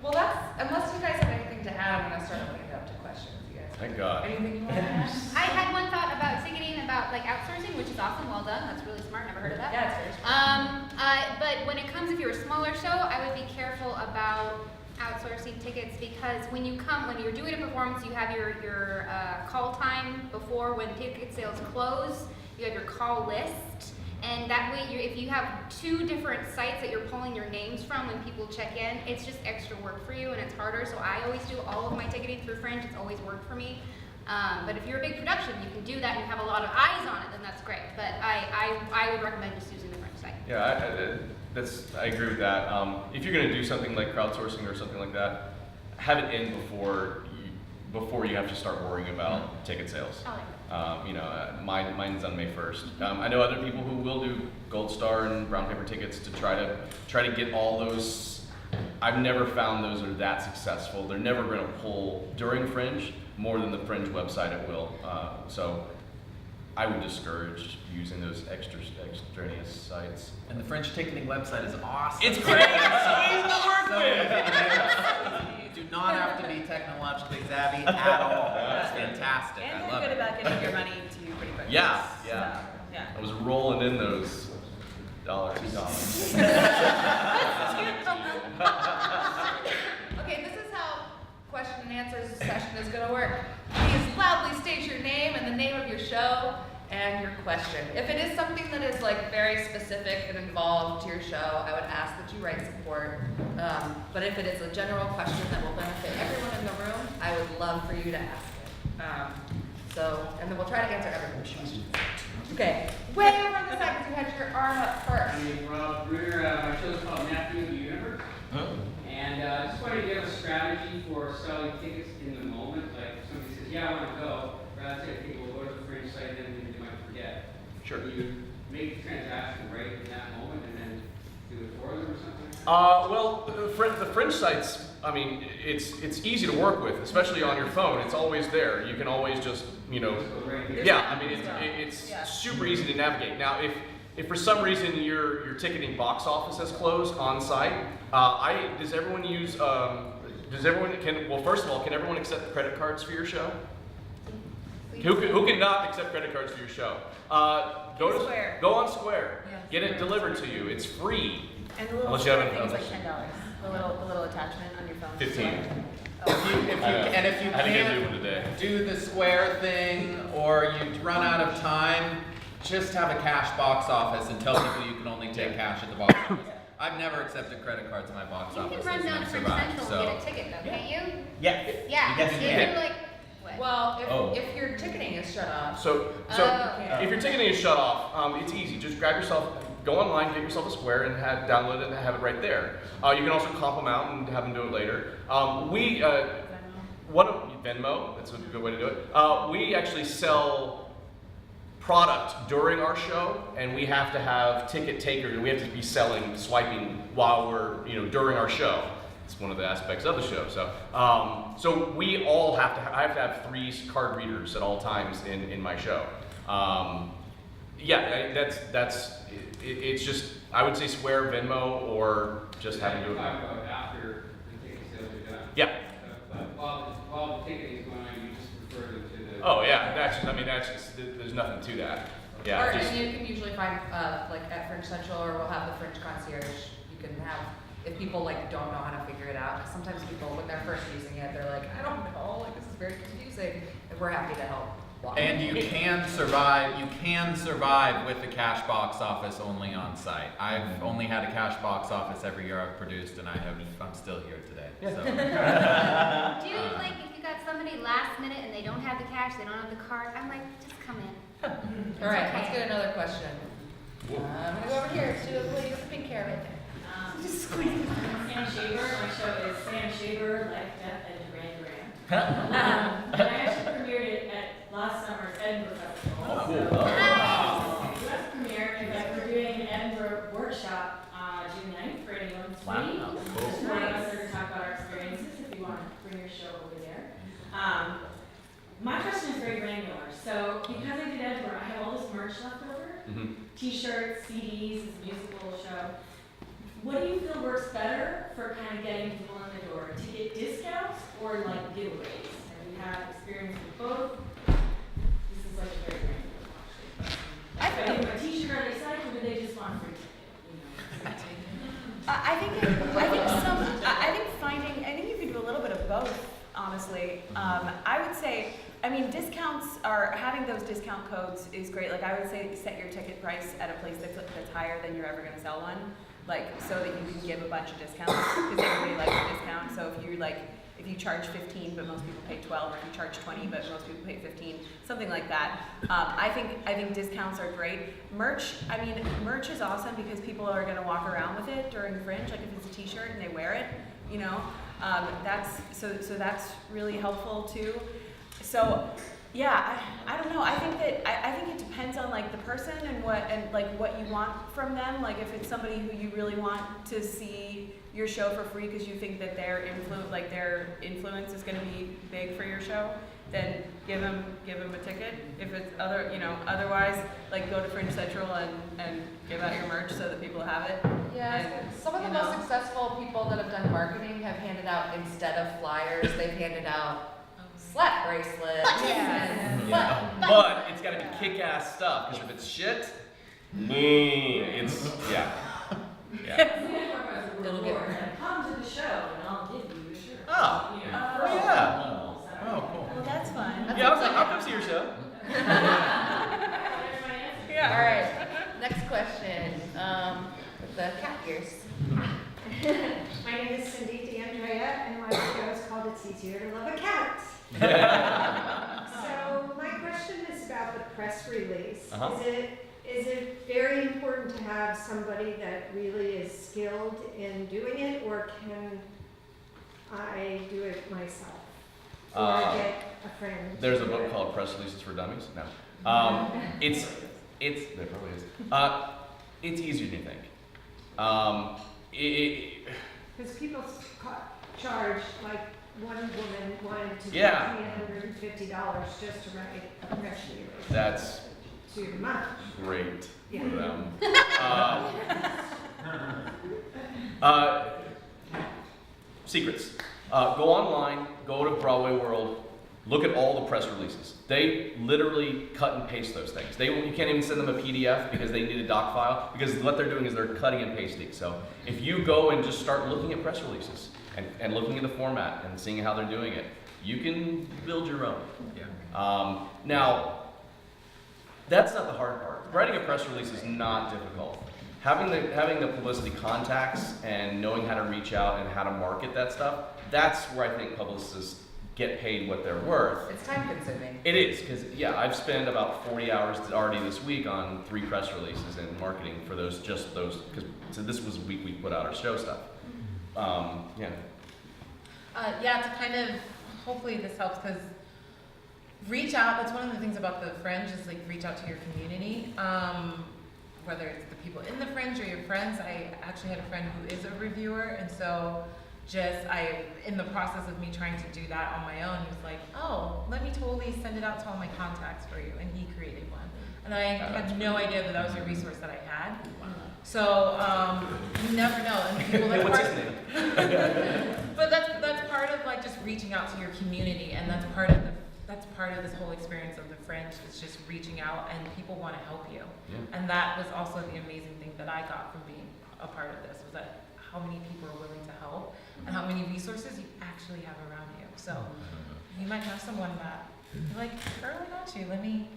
Well, that's unless you guys have anything to add, I'm gonna start opening it up to questions. You guys. Thank God. Anything you want to add? I had one thought about ticketing, about like outsourcing, which is awesome. Well done. That's really smart. Never heard of that. Yeah, it's very smart. But when it comes, if you're a smaller show, I would be careful about outsourcing tickets, because when you're doing a performance, you have your call time before when ticket sales close. You have your call list, and that way, if you have 2 different sites that you're pulling your names from when people check in, it's just extra work for you, and it's harder. So I always do all of my ticketing through Fringe. It's always worked for me. But if you're a big production, you can do that and you have a lot of eyes on it, then that's great. But I would recommend just using the Fringe site. Yeah, I agree with that. If you're going to do something like crowdsourcing or something like that, have it in before you have to start worrying about ticket sales. You know, mine's on May 1st. I know other people who will do Gold Star and brown paper tickets to try to get all those. I've never found those are that successful. They're never going to pull during Fringe more than the Fringe website it will. So I would discourage using those extraneous sites. And the French ticketing website is awesome. It's great. It's easy to work with. You do not have to be technologically savvy at all. It's fantastic. And I they're love good it. about getting your money to you pretty quickly. Yeah, So, yeah. yeah. I was rolling in those $2. Okay, this is how question and answer session is going to work. Please loudly state your name and the name of your show and your question. If it is something that is like very specific and involved to your show, I would ask that you write support. But if it is a general question that will benefit everyone in the room, I would love for you to ask it. And then we'll try to answer everyone's questions. Okay, way over on the side, because you had your arm up first. My name is Rob Bruner. My show is called Matthew of the Universe. And I just wanted to give a strategy for selling tickets in the moment. Like if somebody says, yeah, I want to go, rather than say, okay, we'll go to the Fringe site, then they might forget. Sure. Do you make the transaction right in that moment and then do it for them or something? Well, the Fringe sites, I mean, it's easy to work with, especially on your phone. It's always there. You can always just, you know, Just go right here. yeah, I mean, it's super easy to navigate. Now, if for some reason your ticketing box office has closed on site, does everyone use, well, first of all, can everyone accept credit cards for your show? Who can not accept credit cards for your show? Square. Go on Square. Yeah, Get it delivered to you. It's free. And the little Unless you have thing's it- like $10. The little attachment on your phone. 15. If you I think I do can't one today. do the Square thing or you run out of time, just have a cash box office and tell people you can only take cash at the box office. I've never accepted credit cards in my box You office. can run It's down never Fringe survived, Central so. and get a ticket though, can't you? Yeah. Yeah. Yes, you If can. you're like, what? Well, if your ticketing is shut off, So Oh. if your ticketing is shut off, it's easy. Just grab yourself, go online, get yourself a Square, and download it and have it right there. You can also comp them out and have them do it later. Venmo, that's a good way to do it. We actually sell product during our show, and we have to have ticket takers. We have to be swiping while we're, during our show. It's one of the aspects of the show. So we all have to. I have to have 3 card readers at all times in my show. It's just, I would say Square, Venmo, or just having to do it. Talk about after the ticket sales are done. Yeah. But while the ticketing is going on, you just refer them to the. Oh yeah, there's nothing to that. Yeah. or and you can usually find like at Fringe Central, or we'll have the Fringe concierge. You can have, if people like don't know how to figure it out, 'cause sometimes people when they're first using it, they're like, I don't know, like this is very confusing, and we're happy to help. And you can survive with the cash box office only on site. I've only had a cash box office every year I've produced, and I'm still here today. So. Do you like if you got somebody last minute and they don't have the cash, they don't have the card? I'm like, just come in. All right, okay. let's get another question. I'm gonna go over here to the lady with the pink hair right there. Just squeeze. Sam Shaver. My show is Sam Shaver, Life, Death, and Duran Duran. And I actually premiered it at last summer's Edinburgh Festival. Oh, cool. So, US premiere. In fact, we're doing an Edinburgh workshop June 9th for anyone who's free. Wow, cool. Just one of us are to talk about our experiences if you want to bring your show over there. My question is very granular. So, because I did Edinburgh, I have all this merch left over. Mhm. T-shirts, CDs, it's a musical show. What do you feel works better for kind of getting people in the door? Ticket discounts or like giveaways? Have you had experience with both? This is like a very granular question. If I give them a T-shirt, are they psyched, or do they just want a free ticket? You know? I think you can do a little bit of both, honestly. I would say, I mean, having those discount codes is great. Like, I would say set your ticket price at a place that's higher than you're ever going to sell one, like, so that you can give a bunch of discounts, because everybody likes a discount. So if you charge 15 but most people pay 12, or if you charge 20 but most people pay 15, something like that. I think discounts are great. Merch is awesome because people are going to walk around with it during Fringe. Like, if it's a T-shirt and they wear it, you know, that's really helpful too. So yeah, I don't know. I think it depends on like the person and what you want from them. Like, if it's somebody who you really want to see your show for free because you think that their influence is going to be big for your show, then give them a ticket. If it's otherwise, like, go to Fringe Central and give out your merch so that people have it. Yeah, some of the most successful people that have done marketing have handed out, instead of flyers, they've handed out slap bracelets. But it's got to be kick-ass stuff, because if it's shit, it's It'll get come to the show and I'll give you a shirt. Oh, oh, cool. Well, that's fun. Yeah, I'll come see your show. Yeah. All right. Next question. With the cat ears. My name is Cindy DeAndrea, and my show is called It's Easier to Love a Cat. So my question is about the press release. Is it very important to have somebody that really is skilled in doing it, or can I do it myself? Or get a friend? There's a book called Press Releases for Dummies. No. There probably is. It's easier than you think. Because people charge, like, one woman wanted to pay $150 just to write a press release. That's too much. Great Yeah. for them. Secrets. Go online, go to Broadway World, look at all the press releases. They literally cut and paste those things. You can't even send them a PDF because they need a doc file, because what they're doing is they're cutting and pasting. So if you go and just start looking at press releases and looking at the format and seeing how they're doing it, you can build your own. Yeah. Now, that's not the hard part. Writing a press release is not difficult. Having the publicity contacts and knowing how to reach out and how to market that stuff, that's where I think publicists get paid what they're worth. It's time consuming. It is, because I've spent about 40 hours already this week on 3 press releases and marketing for those, because this was a week we put out our show stuff. To kind of, hopefully this helps, because reach out. That's one of the things about the Fringe, is like reach out to your community. Whether it's the people in the Fringe or your friends. I actually had a friend who is a reviewer, and so in the process of me trying to do that on my own, he was like, oh, let me totally send it out to all my contacts for you, and he created one. And I had no idea that was a resource that I had. So you never know. And people, what's his name? But that's part of like just reaching out to your community, and that's part of this whole experience of the Fringe, is just reaching out, and people want to help you. Yeah. And that was also the amazing thing that I got from being a part of this, was that how many people are willing to help and how many resources you actually have around you. So you might have someone that you're like, girl, I got you, let me,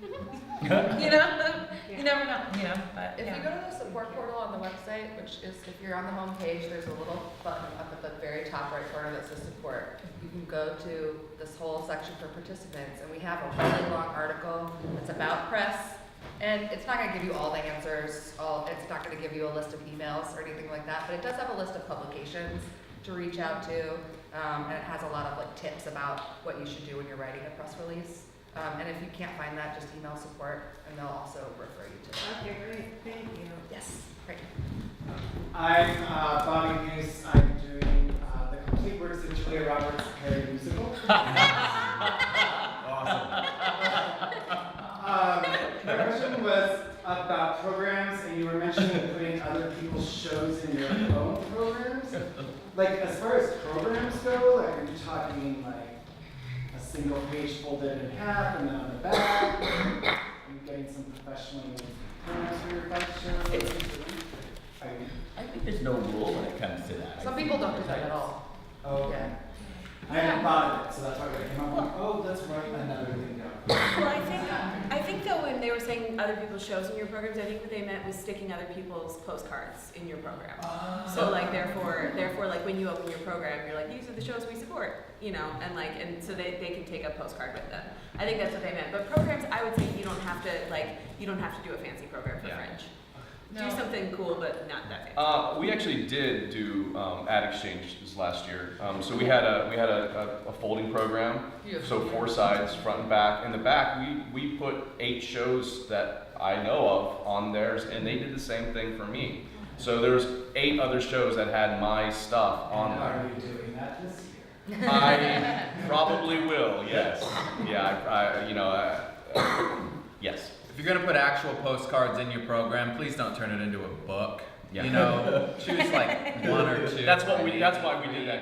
you never know, but If you go to the support portal on the website, which is, if you're on the home page, there's a little button up at the very top right corner that says support. You can go to this whole section for participants, and we have a really long article that's about press, And it's not gonna give you all the answers, it's not gonna give you a list of emails or anything like that, but it does have a list of publications to reach out to, and it has a lot of like tips about what you should do when you're writing a press release. And if you can't find that, just email support, and they'll also refer you to that. Okay, great, thank you. Yes, great. I'm Bobby Goose. I'm doing the Complete Works of Julia Roberts Harry musical. Awesome. My question was about programs, and you were mentioning putting other people's shows in your own programs. Like, as far as programs go, like, are you talking like a single page folded in half and then on the back? Are you getting some professionally made programs for your bike shows? I think there's no rule when it comes to that. Some people don't do that at all. Oh, Yeah. I hadn't thought of it, so that's why I came up with, oh, that's right, another thing down. Well, I think though when they were saying other people's shows in your programs, I think what they meant was sticking other people's postcards in your program. So like therefore like when you open your program, you're like, these are the shows we support, you know, and so they can take a postcard with them. I think that's what they meant. But programs, I would say you don't have to do a fancy program for Fringe. No. Do something cool, but not that fancy. We actually did do ad exchange this last year. So we had a folding program. So 4 sides, front and back. In the back, we put 8 shows that I know of on theirs, and they did the same thing for me. So there was 8 other shows that had my stuff on there. Are you doing that this year? I probably will. Yes. Yeah. Yes. If you're gonna put actual postcards in your program, please don't turn it into a book. Yeah. You know, choose like 1 or 2. That's why we did that,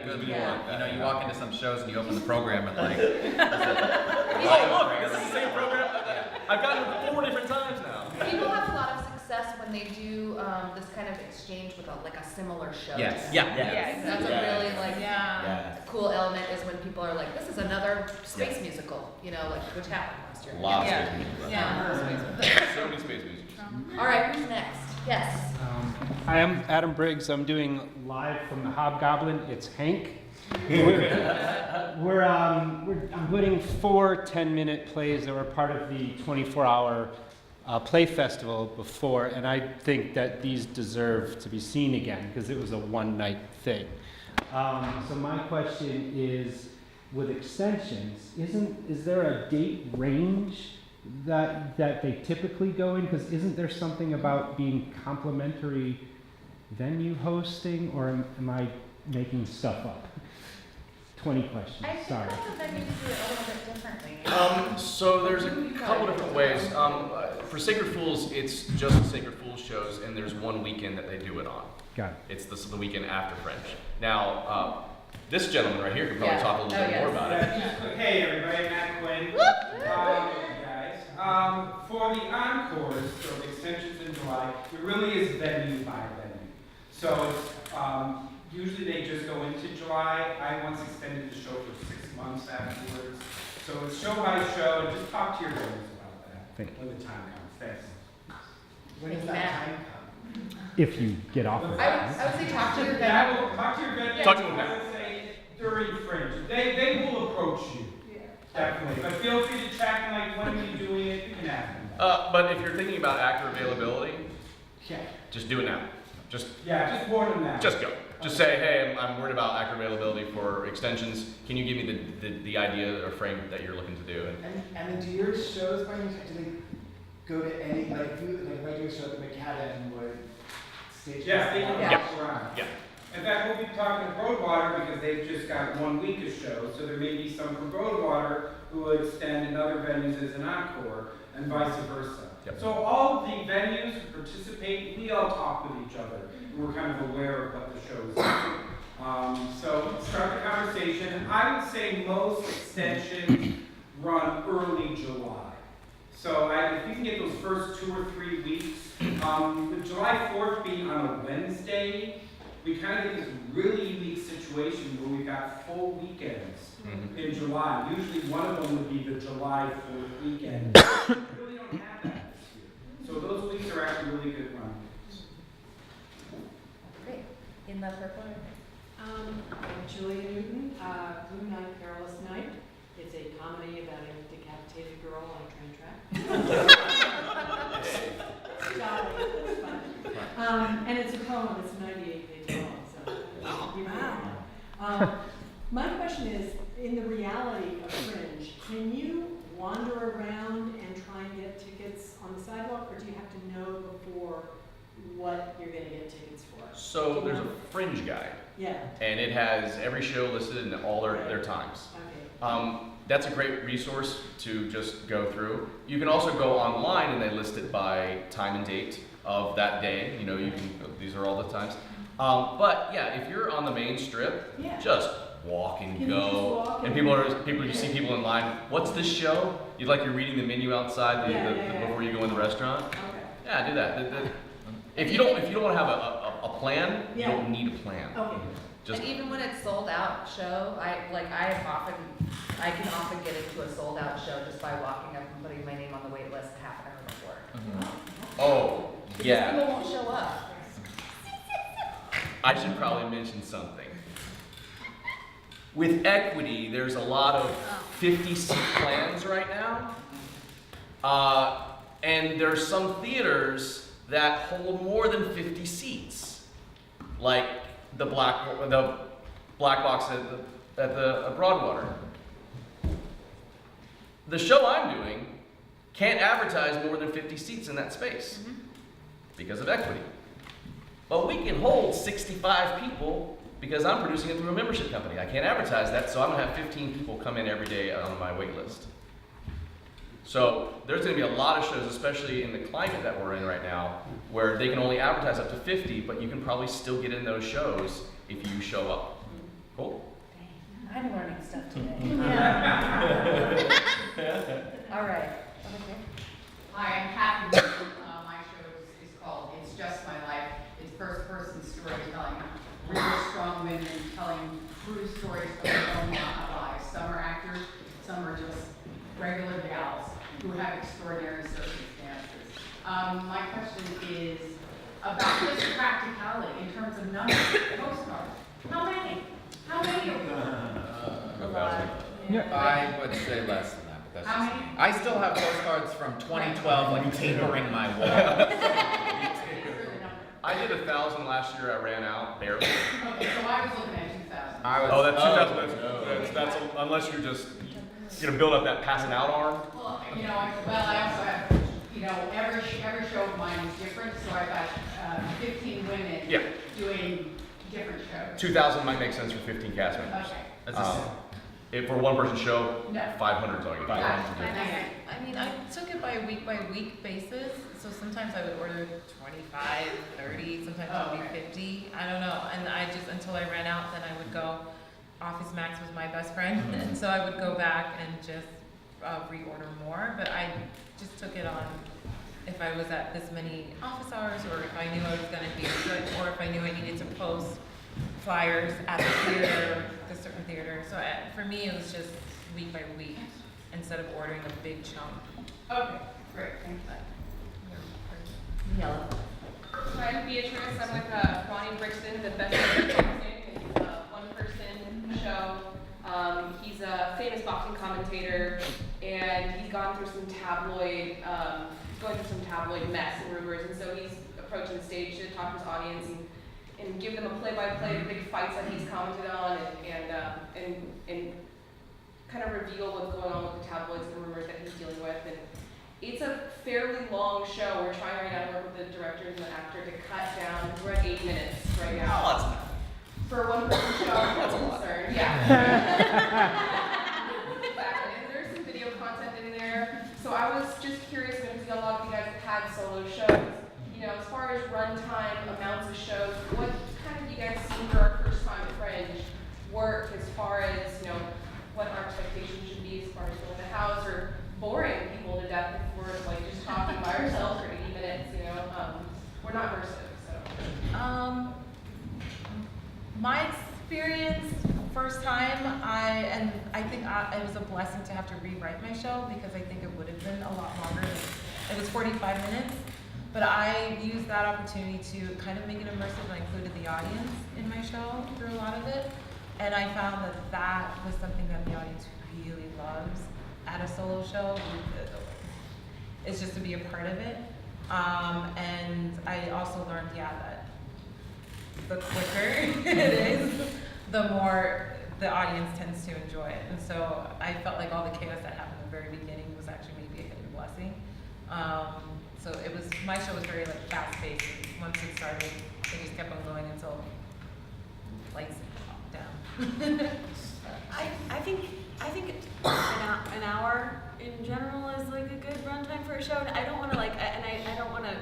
because we didn't Yeah. want that. You know, you walk into some shows and you open the program and like, oh look, this is the same program. I've gotten it 4 different times now. People have a lot of success when they do this kind of exchange with a similar show. Yes. That's a really cool element is when people are like, this is another space musical, you know, like which happened last year. Lots of space musicals. So many space musicals. All right, who's next? Yes. Hi, I'm Adam Briggs. I'm doing live from the Hobgoblin. It's Hank. I'm putting 4 10-minute plays that were part of the 24-hour play festival before, and I think that these deserve to be seen again because it was a one-night thing. So my question is, with extensions, is there a date range that they typically go in? Because isn't there something about being complimentary venue hosting, or am I making stuff up? 20 questions. I think Sorry. that the venues do it a little bit differently. So there's a couple different ways. For Sacred Fools, it's just the Sacred Fools shows, and there's one weekend that they do it on. Got it. It's the weekend after Fringe. Now, this gentleman right here could probably talk a little bit more about it. Hey everybody, Matt Quinn. Guys. For the encores, so the extensions in July, it really is venue by venue. So it's, usually they just go into July. I once extended the show for 6 months afterwards. So it's show by show, and just talk to your venues about that Thank when the time comes. Thanks. When does that time come? If you get off of I would say talk to your venue. Talk to your venue. Talk to them. I would say during Fringe. They will approach you. Definitely. But feel free to check and like, when are you doing it? You can ask them. But if you're thinking about actor availability, Yeah. just do it now. Just warn them now. Just go. Just say, hey, I'm worried about actor availability for extensions. Can you give me the idea or frame that you're looking to do? And then do your shows, by any chance, do they go to any, like if you, like if I do a show at the McCadden, would stage? Yes, they can Yeah. bounce around. Yeah. In fact, we'll be talking to Broadwater because they've just got 1 week of shows, so there may be some from Broadwater who will extend in other venues as an encore, and vice versa. Yep. So all of the venues who participate, we all talk with each other, and we're kind of aware of what the shows are. So start the conversation. I would say most extensions run early July. So if you can get those first 2 or 3 weeks, with July 4th being on a Wednesday, we kind of get this really unique situation where we've got full weekends in July. Usually one of them would be the July 4th weekend. We really don't have that this year. So those weeks are actually really good runs. Great. In the purple. I'm Julia Newton. Blue Night, Perilous Night. It's a comedy about a decapitated girl on a train track. get tickets on the sidewalk, or do you have to know before what you're gonna get tickets for? So there's a Fringe guide. Yeah. And it has every show listed and all their times. Okay. That's a great resource to just go through. You can also go online and they list it by time and date of that day. You know, you can, these are all the times. But yeah, if you're on the main strip, Yeah. just walk and Can you just go. walk And and- you see people in line. What's this show? You're reading the menu outside before you go in the restaurant. Okay. Yeah, do that. If you don't want to have a plan, you Yeah. don't need a plan. Okay. Just And even when it's sold out show, I can often get into a sold out show just by walking up and putting my name on the wait list half an hour before. oh Because yeah. people won't show up. I should probably mention something. With equity, there's a lot of 50-seat plans right now. And there's some theaters that hold more than 50 seats. Like the black box at the Broadwater. The show I'm doing can't advertise more than 50 seats in that space because of equity. But we can hold 65 people because I'm producing it through a membership company. I can't advertise that, so I'm gonna have 15 people come in every day on my wait list. So there's gonna be a lot of shows, especially in the climate that we're in right now, where they can only advertise up to 50, but you can probably still get in those shows if you show up. Cool? I'm learning stuff today. All right. Hi, I'm Katelyn. My show is called It's Just My Life. It's first-person storytelling. Really strong women telling true stories of their own lives. Some are actors, some are just regular gals who have extraordinary circumstances. My question is about just practicality in terms of numbers of postcards. How many? How many are I would say less than that, but that's How just many? me. I still have postcards from 2012, like tapering my wall. I did 1,000 last year. I ran out barely. Okay, so I was looking at 2,000. Oh, that's 2,000. That's unless you're just gonna build up that passing out arm. Well, I also have, every show of mine is different, so I've got 15 women doing different shows. 2,000 might make sense for 15 cast members. Okay. If for a one-person show, No. 500 is all you need. I mean, I took it by week basis, so sometimes I would order 25, 30, sometimes it would be 50, I don't know. And I just, until I ran out, then I would go, Office Max was my best friend, and so I would go back and just reorder more, but I just took it on if I was at this many office hours, or if I knew I was gonna be good, or if I knew I needed to post flyers at the theater, the certain theater. So for me, it was just week by week instead of ordering a big chunk. Okay, great, thank you. Yellow. Hi, I'm Beatrice. I'm with Ronnie Brixton, the best boxing. It's a one-person show. He's a famous boxing commentator, and he's gone through some tabloid, mess and rumors, and so he's approaching the stage to talk to his audience and give them a play-by-play of big fights that he's commented on, and kind of reveal what's going on with the tabloids and rumors that he's dealing with. And it's a fairly long show. We're trying right now to work with the director and the actor to cut down. We're at 8 minutes right now. Oh, that's not. For a one-person show, That's a lot. concerned. Yeah. Exactly. And there's some video content in there. So I was just curious, because a lot of you guys have had solo shows. As far as runtime, amounts of shows, what kind of you guys seen for our first time at Fringe work as far as, what our expectations should be as far as filling the house, or boring people to death if we're just talking by ourselves for 80 minutes, we're not immersive, so. My experience, first time, I think it was a blessing to have to rewrite my show, because I think it would have been a lot longer. It was 45 minutes, but I used that opportunity to kind of make it immersive, and I included the audience in my show through a lot of it. And I found that was something that the audience really loves at a solo show. It's just to be a part of it. And I also learned, that the quicker it is, the more the audience tends to enjoy it. And so I felt like all the chaos that happened at the very beginning was actually maybe a hidden blessing. So it was, my show was very like fast paced. Once it started, it just kept on going until lights popped down. I think an hour in general is like a good runtime for a show. And I don't want to like, and I don't want to.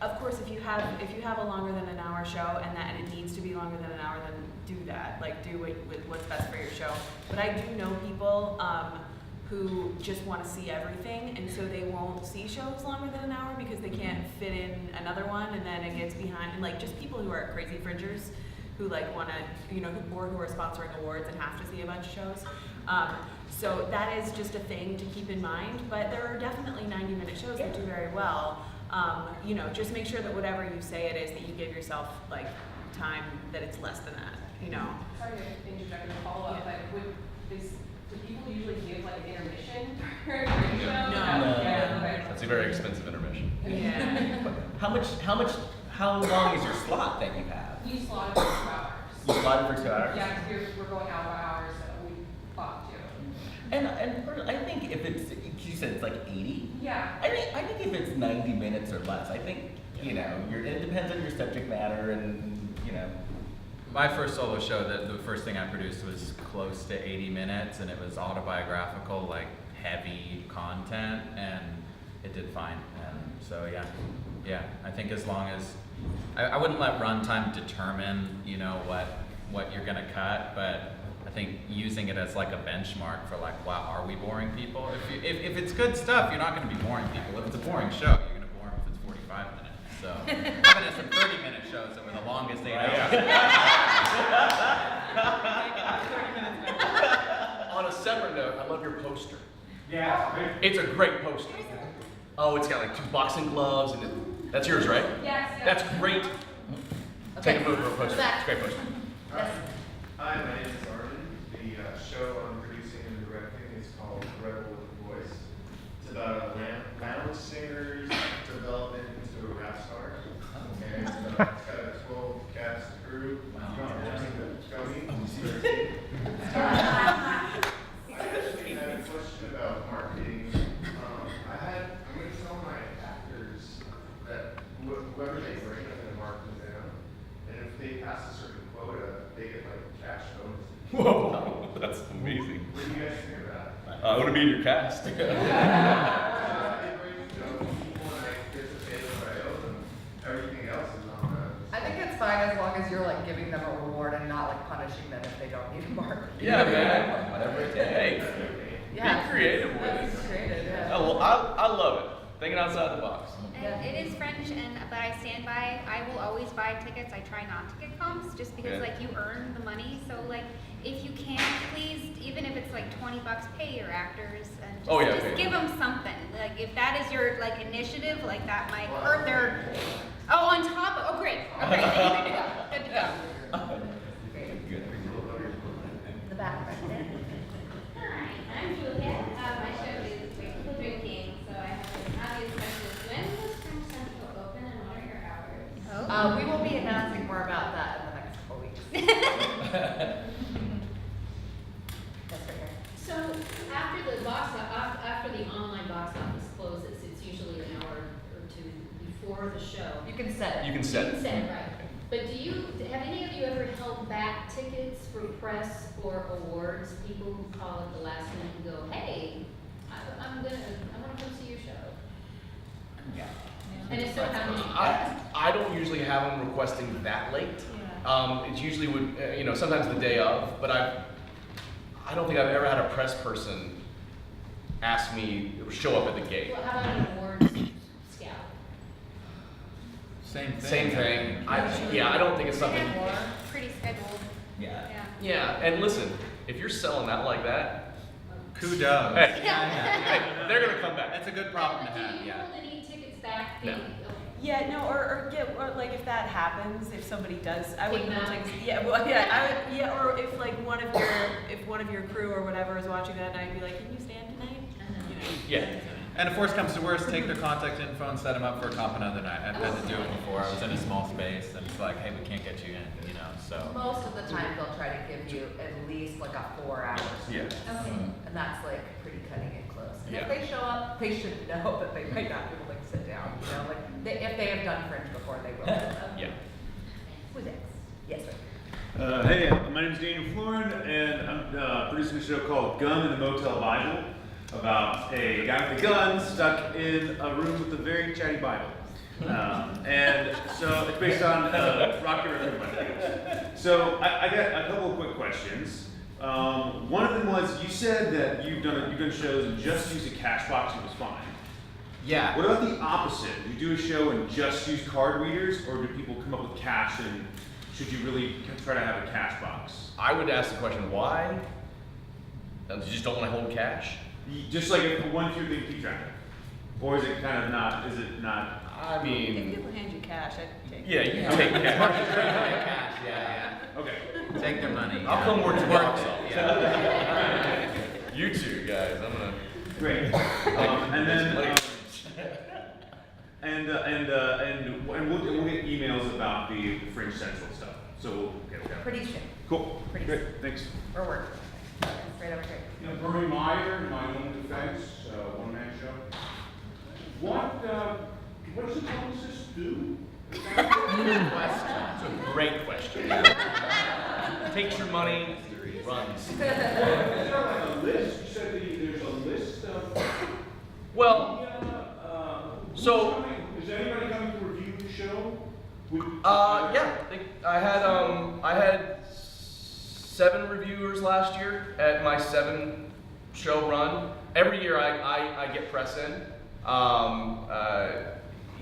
Of course, if you have a longer than an hour show and it needs to be longer than an hour, then do that. Like do what's best for your show. But I do know people who just want to see everything, and so they won't see shows longer than an hour because they can't fit in another one, and then it gets behind. And like just people who are crazy fringers, who like want to, or who are sponsoring awards and have to see a bunch of shows. So that is just a thing to keep in mind. But there are definitely 90-minute shows that do very well. Just make sure that whatever you say it is, that you give yourself like time that it's less than that. Sorry to interject and follow up, but do people usually give like an intermission for a show? No. That's a very expensive intermission. Yeah. How long is your slot that you have? You slot it for 2 hours. You slot it for 2 hours? Yeah, because we're going out by hours, so we clock too. And I think if it's, you said it's like 80? Yeah. I think if it's 90 minutes or less, I think, it depends on your subject matter and, My first solo show, the first thing I produced was close to 80 minutes, and it was autobiographical, like heavy content, and it did fine. And so yeah, I think as long as I wouldn't let runtime determine, what you're gonna cut, but I think using it as like a benchmark for like, wow, are we boring people? If it's good stuff, you're not gonna be boring people. If it's a boring show, you're gonna bore them if it's 45 minutes. So I've been at some 30-minute shows that were the longest 8 hours. On a separate note, I love your poster. Yeah. It's a great poster. Oh, it's got like 2 boxing gloves, and that's yours, right? Yes. That's great. Okay. Take a move for a poster. Back. It's a great poster. Yes. Hi, my name is Arden. The show I'm producing and directing is called Rebel with a Voice. It's about a lounge singer's development into a rap star. And it's got a 12-cast crew. I actually had a question about marketing. I'm going to tell my actors that whoever they bring, I'm going to mark them down. And if they pass a certain quota, they get like cash bonuses. Whoa, that's amazing. What do you guys think of that? I want to be in your cast. Everything else is on I think it's fine as long as you're like giving them a reward and not like punishing them if they don't need a mark. Yeah, man. Whatever it takes. Hey, Yeah. be creative with That's it. creative, yeah. I love it. Thinking outside the box. And it is Fringe, but I stand by. I will always buy tickets. I try not to get comps, just because Yeah. like you earn the money. So like, if you can, please, even if it's like $20, pay your actors and just, pay give them something. Like if that is your like initiative, like that might hurt their. Oh, on top of. Oh, great. Okay, good to go. Good to go. The back right there. Hi, I'm Juliet. My show is Grateful Drinking, so I have an obvious question. When does Fringe Central open and what are your hours? We will be announcing more about that in the next couple weeks. That's right here. So after the online box office closes, it's usually an hour or two before the show. You can set it. You can set You it. can set it, right. But have any of you ever held back tickets for press or awards? People who call at the last minute and go, hey, I want to come see your show. Yeah. And if so, how many? I don't usually have them requesting that late. It's usually sometimes the day of, but I don't think I've ever had a press person ask me show up at the gate. Well, how about an awards scout? Same thing. Same thing. I don't think it's something. Pretty scheduled. Yeah. Yeah, and listen, if you're selling that like that, kudos. Hey, they're gonna come back. That's a good problem to have. Do you hold any tickets back? No. Yeah, no, or like if that happens, if somebody does, I would Take them like, out. or if like one of your crew or whatever is watching that night, be like, can you stand tonight? Yeah. And if worst comes to worst, take their contact info and set them up for a comp another night. I've had to do it before. I was in a small space and it's like, hey, we can't get you in, so. Most of the time, they'll try to give you at least like a 4 hours. Yeah. Okay. And that's like pretty cutting it close. Yeah. If they show up, they should know that they might not be able to sit down, you know, like, if they have done Fringe before, they will. Yeah. Who's next? Yes, sir. Hey, my name is Daniel Florin, and I'm producing a show called Gun in the Motel Bible about a guy with a gun stuck in a room with a very chatty Bible. And so it's based on Rocky Raccoon by the Beatles. So I got a couple of quick questions. One of them was, you said that you've done shows and just used a cash box and it was fine. Yeah. What about the opposite? Do you do a show and just use card readers, or do people come up with cash, and should you really try to have a cash box? I would ask the question, why? You just don't want to hold cash? Just like if one, two things keep track of. Or is it kind of not, is it not? I mean. If people hand you cash, I'd take it. Yeah, you can take cash. Yeah. Okay. Take their money. I'll come work tomorrow. Yeah. You two guys, I'm gonna. Great. And then. And we'll get emails about the Fringe Central stuff. So we'll get that. Pretty soon. Cool. Pretty Great. soon. Thanks. We're working. Right over here. You know, Bernie Meyer, in my own defense, one-man show. What does the publicist do? It's a great question. Takes your money, runs. Is there like a list? You said that there's a list of. Well, so. Is anybody coming to review the show? Yeah. I had 7 reviewers last year at my 7-show run. Every year I get press in.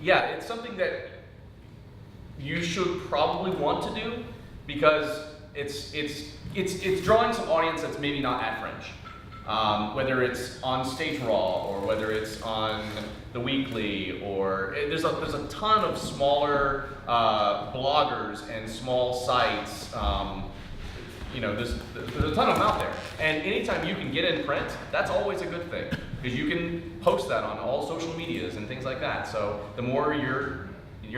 Yeah, it's something that you should probably want to do because it's drawing some audience that's maybe not at Fringe. Whether it's on Stage Raw or whether it's on the Weekly, or there's a ton of smaller bloggers and small sites. You know, there's a ton of them out there, and anytime you can get in print, that's always a good thing because you can post that on all social medias and things like that. So the more your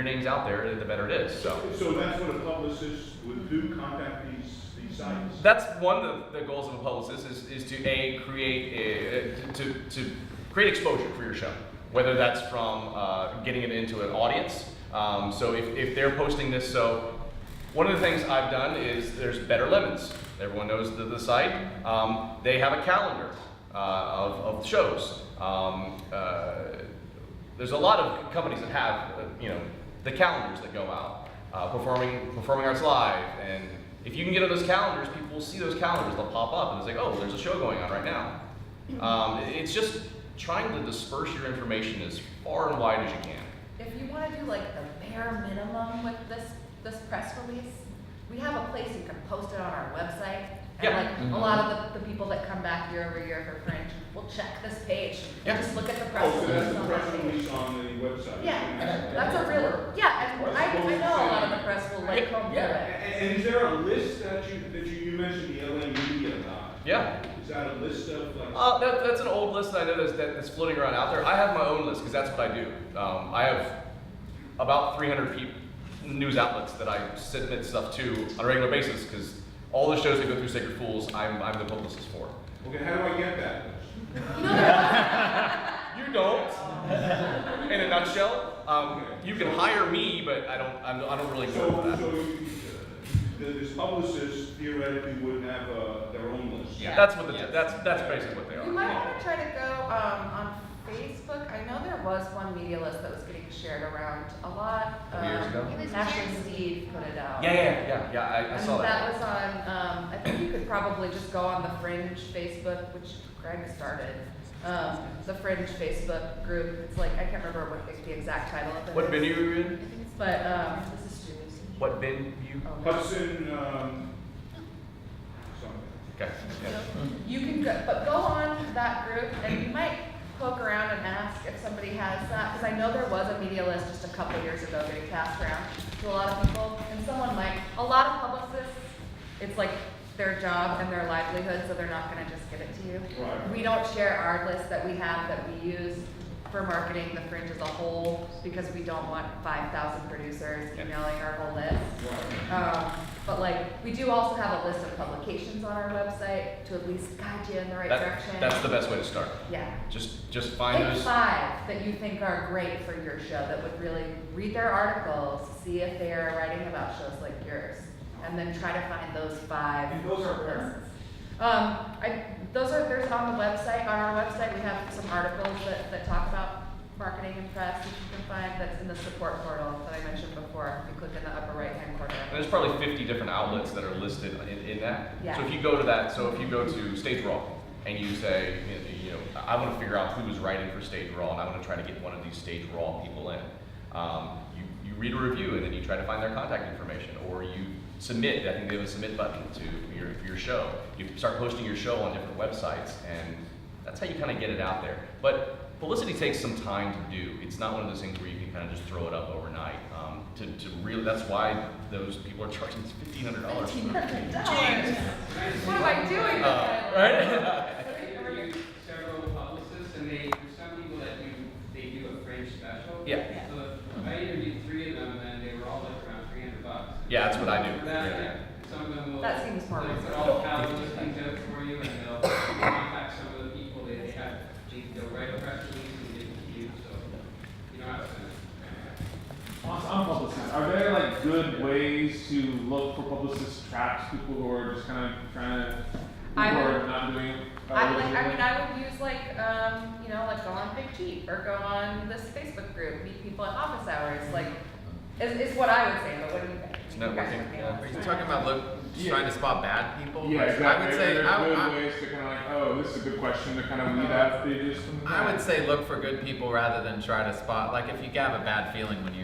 name's out there, the better it is. So that's what a publicist would do. Contact these sites. That's one of the goals of a publicist is to create exposure for your show, whether that's from getting it into an audience. So if they're posting this, so one of the things I've done is there's Better Lemons. Everyone knows the site. They have a calendar of shows. There's a lot of companies that have the calendars that go out, Performing Arts Live, and if you can get on those calendars, people will see those calendars. They'll pop up and it's like, oh, there's a show going on right now. It's just trying to disperse your information as far and wide as you can. If you want to do like the bare minimum with this press release, we have a place you can post it on our website. And like a lot of the people that come back year over year for Fringe will check this page. Yeah. Just look at the press So release. that's the on press that page. release on the website. Yeah, that's a real, yeah, and I know a lot of the press will like comb through it. And is there a list that you mentioned the LA Media Guide? Yeah. Is that a list of like? That's an old list that I know that's floating around out there. I have my own list because that's what I do. I have about 300 news outlets that I submit stuff to on a regular basis because all the shows that go through Sacred Fools, I'm the publicist for. Okay, how do I get that? You don't. In a nutshell, you can hire me, but I don't really go for that. So this publicist theoretically would have their own list. Yeah, that's basically what they are. You might want to try to go on Facebook. I know there was one media list that was getting shared around a lot. Years ago? Actually, Steve put it out. Yeah. I saw that. That was on, I think you could probably just go on the Fringe Facebook, which Greg started. The Fringe Facebook group. It's like, I can't remember what the exact title of it What is. venue are you in? But, this is Stu's. What venue? Hudson, something. Okay. Yeah. You can go, but go on that group and you might poke around and ask if somebody has that, because I know there was a media list just a couple years ago getting passed around to a lot of people, and someone might, a lot of publicists, it's like their job and their livelihood, so they're not gonna just give it to you. Right. We don't share our list that we have that we use for marketing the Fringe as a whole, because we don't want 5,000 producers emailing our whole list. But like, we do also have a list of publications on our website to at least guide you in the right direction. That's the best way to start. Yeah. Just find Pick those. 5 that you think are great for your show, that would really read their articles, see if they are writing about shows like yours, and then try to find those 5. And those are where? There's on the website, on our website, we have some articles that talk about marketing and press that you can find, that's in the support portal that I mentioned before. If you click in the upper right-hand corner. And there's probably 50 different outlets that are listed in that. Yeah. So if you go to that, so if you go to Stage Raw and you say, I want to figure out who is writing for Stage Raw and I want to try to get one of these Stage Raw people in. You read a review and then you try to find their contact information, or you submit. I think they have a submit button to your show. You start posting your show on different websites, and that's how you kind of get it out there. But publicity takes some time to do. It's not one of those things where you can kind of just throw it up overnight. To really, that's why those people are charging $1,500. $1,500. What am I doing? Right? Several publicists, and there's some people that they do a Fringe special. Yeah. So I interviewed 3 of them, and they were all like around $300. Yeah, that's what I do. For that, Yeah. Some of them will. That seems more they'll put reasonable. all the calendar listings out for you, and they'll contact some of the people they'll write a press release and give it to you, so you don't have to. I'm publicist. Are there like good ways to look for publicist traps, people who are just kind of trying to, who are not doing it? I would use like go on Big Cheap or go on this Facebook group, meet people at office hours, like, is what I would say, but what do you think? It's networking. Are you talking about trying to spot bad people? Yeah, exactly. I would say, there are good ways to kind of like, oh, this is a good question to kind of weed out the just. I would say look for good people rather than try to spot. Like if you have a bad feeling when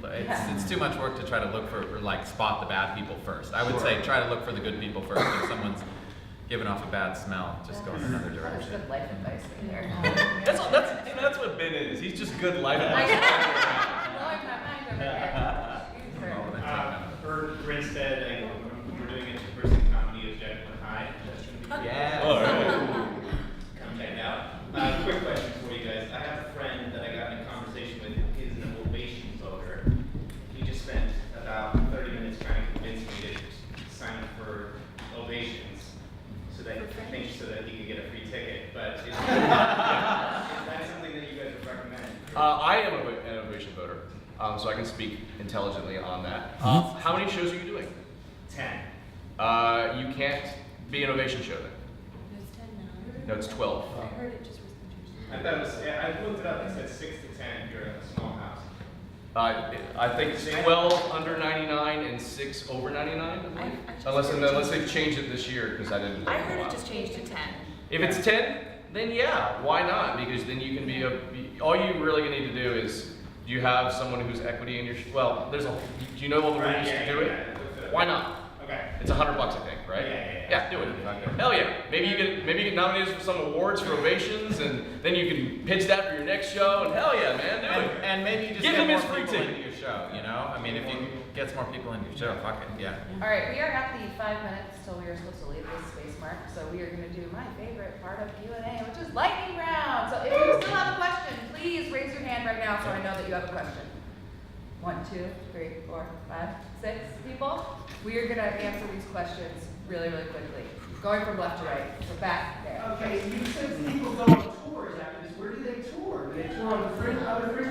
it's too much work to try to look for or like spot the bad people first. I would say try to look for the good people first. If someone's giving off a bad smell, just go in another direction. That's good life advice right there. That's what Ben is. He's just good life advice. For Grinstead, we're doing in-person comedy at Jacqueline High. Yeah. All right. Come check it out. Quick question for you guys. I have a friend that I got in a conversation with. He's an ovation voter. He just spent about 30 minutes trying to convince me to sign up for ovations so that he could get a free ticket. But is that something that you guys would recommend? I am an ovation voter, so I can speak intelligently on that. How many shows are you doing? 10. You can't be an ovation show then. There's 10 now. No, it's 12. I heard it just was I thought it was, I looked it up, it said 6 to 10 if you're in a small house. I think it's 12 under 99 and 6 over 99. Unless they've changed it this year, because I didn't look I in a heard while. it just changed to 10. If it's 10, then yeah, why not? Because then you can be all you really need to do is, do you have someone who's equity in your, do you know all the rules to do it? Why not? Okay. It's $100, I think, right? Yeah, do it. Hell yeah. Maybe you get nominated for some awards for ovations, and then you can pitch that for your next show, and hell yeah, man, do it. And maybe you just Give get them more his free people ticket. into your show, you know? I mean, if you get more people into your show, fuck it, yeah. All right, we are at the 5 minutes till we are supposed to leave this space mark, so we are going to do my favorite part of Q&A, which is lightning round. So if you still have a question, please raise your hand right now so I know that you have a question. 1, 2, 3, 4, 5, 6 people. We are going to answer these questions really, really quickly. Going from left to right. So back there. Okay, you said people go on tours after this. Where do they tour? Do they tour on the Fringe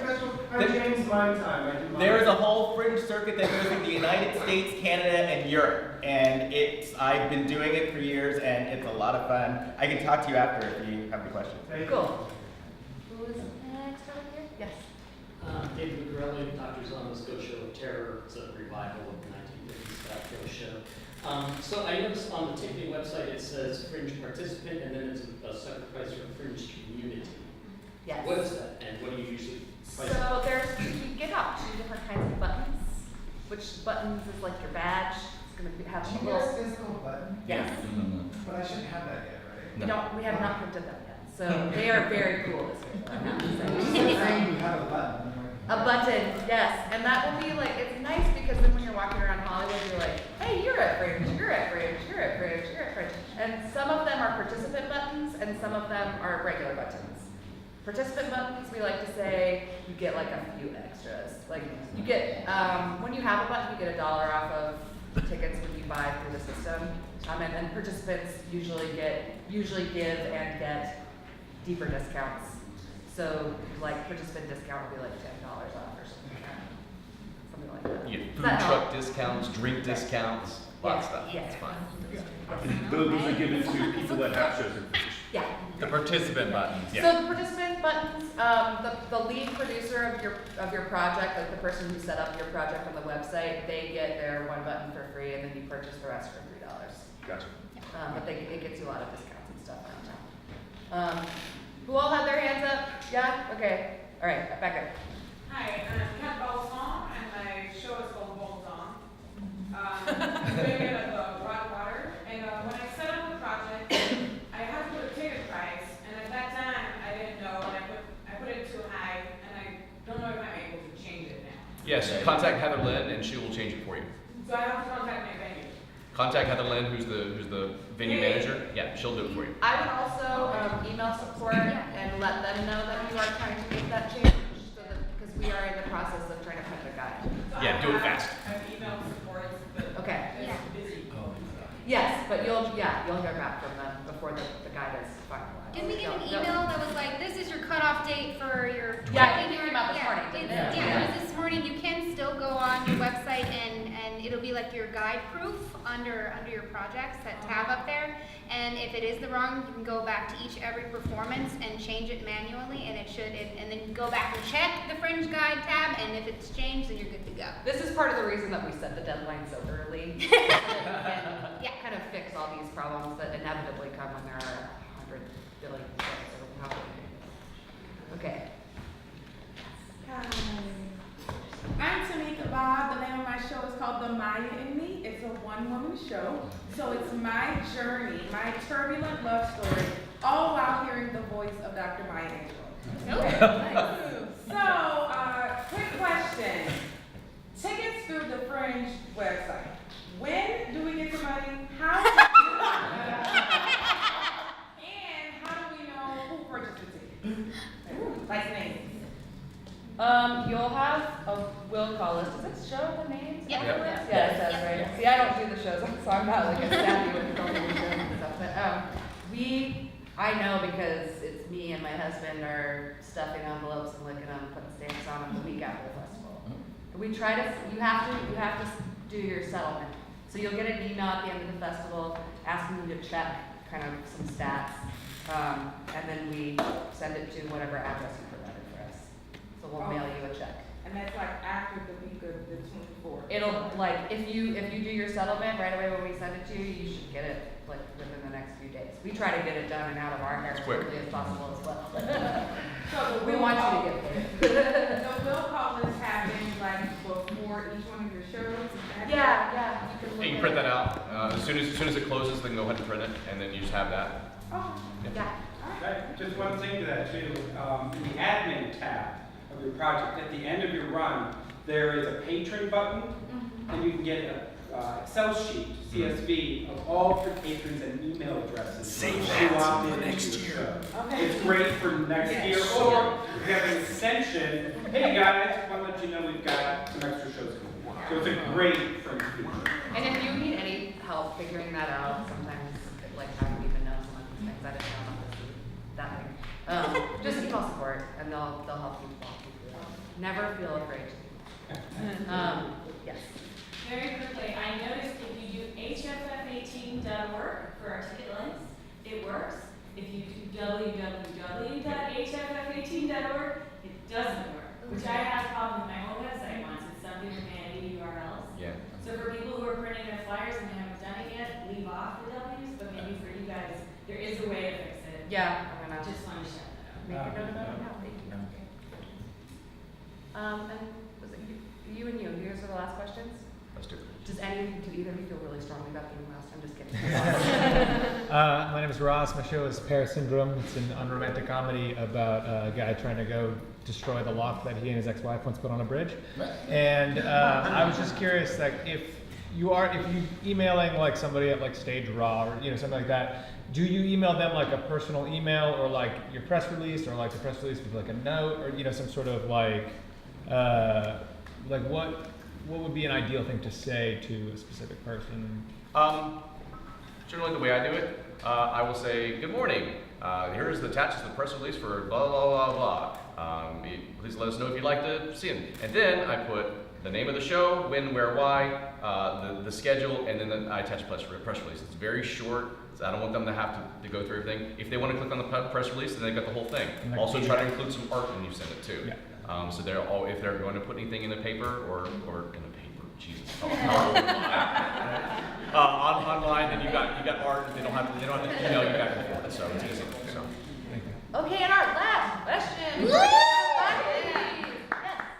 Festival? I'm James Mine Time. There is a whole Fringe circuit that goes through the United States, Canada, and Europe. And I've been doing it for years, and it's a lot of fun. I can talk to you after if you have any questions. Cool. Who is next over here? Yes. David McGrelly, Doctors on the Scotia of Terror. It's a revival of the 1950s background show. So I noticed on the ticketing website it says Fringe participant, and then it's a separate price for Fringe community. Yes. What is that, and what do you usually price? So you get out 2 different kinds of buttons. Which buttons is like your badge? It's going to have Do a you little get a physical button? Yes. But I shouldn't have that yet, right? We have not printed them yet. So they are very cool this year. I'm happy to say. You're saying you have a button. A button, yes. And that will be like, it's nice because then when you're walking around Hollywood, you're like, hey, you're at Fringe, you're at Fringe, you're at Fringe, you're at Fringe. And some of them are participant buttons and some of them are regular buttons. Participant buttons, we like to say, you get like a few extras. Like you get, when you have a button, you get $1 off of tickets when you buy through the system. And then participants usually give and get deeper discounts. So like participant discount will be like $10 off or something like that. Something like that. You get Does food that truck help? discounts, drink discounts, lots of stuff. Yeah. It's fun. Those are given to people that have shows. Yeah. The participant buttons. So the participant buttons, the lead producer of your project, like the person who set up your project on the website, they get their one button for free, and then you purchase the rest for $3. Gotcha. But it gets you a lot of discounts and stuff around town. Who all had their hands up? Yeah? Okay. All right, back up. Hi, I'm Kat Balsam, and my show is called Balsam. I'm doing it at the Broad Water, and when I set up the project, I had to put a ticket price, and at that time, I didn't know, and I put it too high, and I don't know if I'm able to change it now. Yes, contact Heather Lynn and she will change it for you. So I have to contact my venue. Contact Heather Lynn, who's the venue manager. Yeah, she'll do it for you. I would also email support and let them know that you are trying to make that change, so that because we are in the process of trying to put the guide. Yeah, do it fast. I've emailed support, but Okay. it's busy. Yes, but you'll hear back from them before the guide is finalized. Didn't we get an email that was like, this is your cutoff date for your... Yeah, it came out this morning, didn't Yeah, it? it was this morning. You can still go on your website and it'll be like your guide proof under your projects, that tab up there. And if it is the wrong, you can go back to every performance and change it manually, and and then go back and check the Fringe Guide tab, and if it's changed, then you're good to go. This is part of the reason that we set the deadline so early. So that we can kind of fix all these problems that inevitably come when there are 100 billion things that will happen. Okay. Hi. I'm Tamika Bob. The name of my show is called The Maya in Me. It's a one-woman show. So it's my journey, my turbulent love story, all while hearing the voice of Dr. Maya Angelou. Okay. So, quick question. Tickets through the Fringe website. When do we get the money? How do we do it? And how do we know who purchased the ticket? Like names. You'll have a will call list. Does it show the names? Yeah. Yeah, it does, right? See, I don't do the shows, so I'm not like a savvy with building the shows and stuff. But I know because it's me and my husband are stuffing envelopes and licking them, putting stamps on them the week after the festival. We try to. You have to do your settlement. So you'll get an email at the end of the festival asking you to check kind of some stats, and then we send it to whatever address you provided for us. So we'll mail you a check. And that's like after the week of the 24th. It'll like if you do your settlement right away when we send it to you, you should get it like within the next few days. We try to get it done and out of our hair as quickly as possible as well. So we want you to get paid. The will call list happens like before each one of your shows. Yeah. You can print that out. As soon as it closes, then go ahead and print it, and then you just have that. Oh, yeah. Right. Just one thing to that too, in the admin tab of your project, at the end of your run, there is a patron button, and you can get an Excel sheet, CSV, of all of your patrons and email addresses. Save that that for for next year. Okay. It's great for next year, or if you have an extension, hey guys, I want to let you know we've got some extra shows coming. So it's a great for the future. And if you need any help figuring that out, sometimes like I don't even know some of these things. I didn't know about this that thing. Just email support, and they'll help you walk you through it. Never feel afraid. Yes. Very quickly, I noticed if you do HFF18.org for our ticket links, it works. If you do www.hff18.org, it doesn't work, which I had a problem with my whole website once. It's something with vanity URLs. Yeah. So for people who are printing their flyers and they haven't done it yet, leave off the W's, but maybe for you guys, there is a way to fix it. Yeah, I'm gonna Just want to shout that out. make a note about it now. Thank you. And was it you and you? Yours are the last questions? Let's do it. Do either of you feel really strongly about being last? I'm just kidding. My name is Ross. My show is Paris Syndrome. It's an unromantic comedy about a guy trying to go destroy the lock that he and his ex-wife once put on a bridge. And I was just curious, like, if you emailing like somebody at like Stage Raw or something like that, do you email them like a personal email, or like your press release, or like the press release with like a note, or some sort of like what would be an ideal thing to say to a specific person? Generally, the way I do it, I will say, "Good morning. Here's the attached to the press release for blah blah blah blah. Please let us know if you'd like to see it." And then I put the name of the show, when, where, why, the schedule, and then I attach a press release. It's very short, so I don't want them to have to go through everything. If they want to click on the press release, then they got the whole thing. Also, try to include some art when you send it too. Yeah. So if they're going to put anything in the paper or in the paper, Jesus. Online, then you got art. They don't have to email you back and forth, so it's easy. So. Okay, and our last question.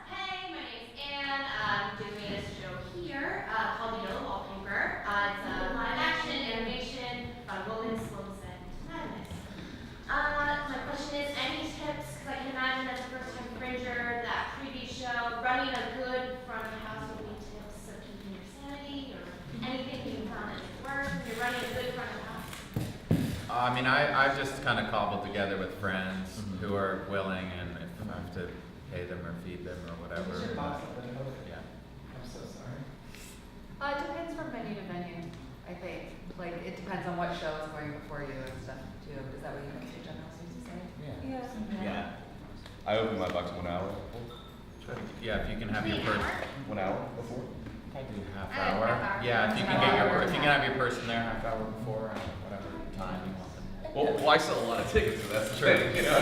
Hey, my name's Anne. I'm doing this show here called The Yellow Wallpaper. It's a live action animation on women's slows and madness. My question is, any tips? Because I can imagine as a first-time Fringer, that previous show, running a good front of house would be tips of keeping your sanity, or anything you found that works when you're running a good front of house. I mean, I've just kind of cobbled together with friends who are willing, and if I have to pay them or feed them or whatever. Yeah. I'm so sorry. It depends from venue to venue, I think. Like, it depends on what show is going before you and stuff, too. Is that what you guys used to say? Yeah. I open my box 1 hour before. Yeah, if you can have your person. 1 hour before. Probably half hour. Yeah, if you can have your person there half hour before, whatever time you want them. Well, I sell a lot of tickets, so that's the thing. You know,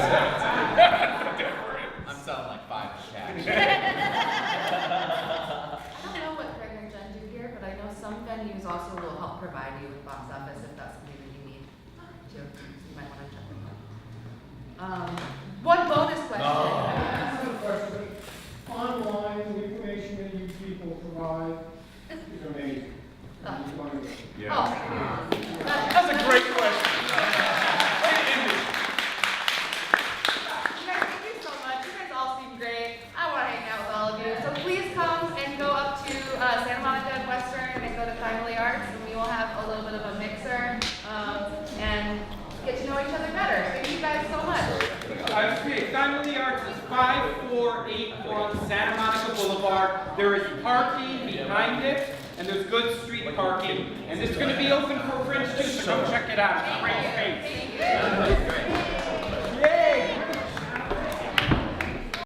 I'm selling like 5 cash. I don't know what Greg and Jen do here, but I know some venues also will help provide you with box office if that's something that you need too. You might want to check them out. One bonus question. Online, the information that you people provide is amazing. Yeah. That's a great question. Thank you so much. You guys all seem great. I want to hang out with all of you. So please come and go up to Santa Monica and Western and go to Timely Arts, and we will have a little bit of a mixer and get to know each other better. Thank you guys so much. Okay, Timely Arts is 5481 Santa Monica Boulevard. There is parking behind it, and there's good street parking. And it's going to be open for Fringe too, so come check it out. It's a great space. Thank you.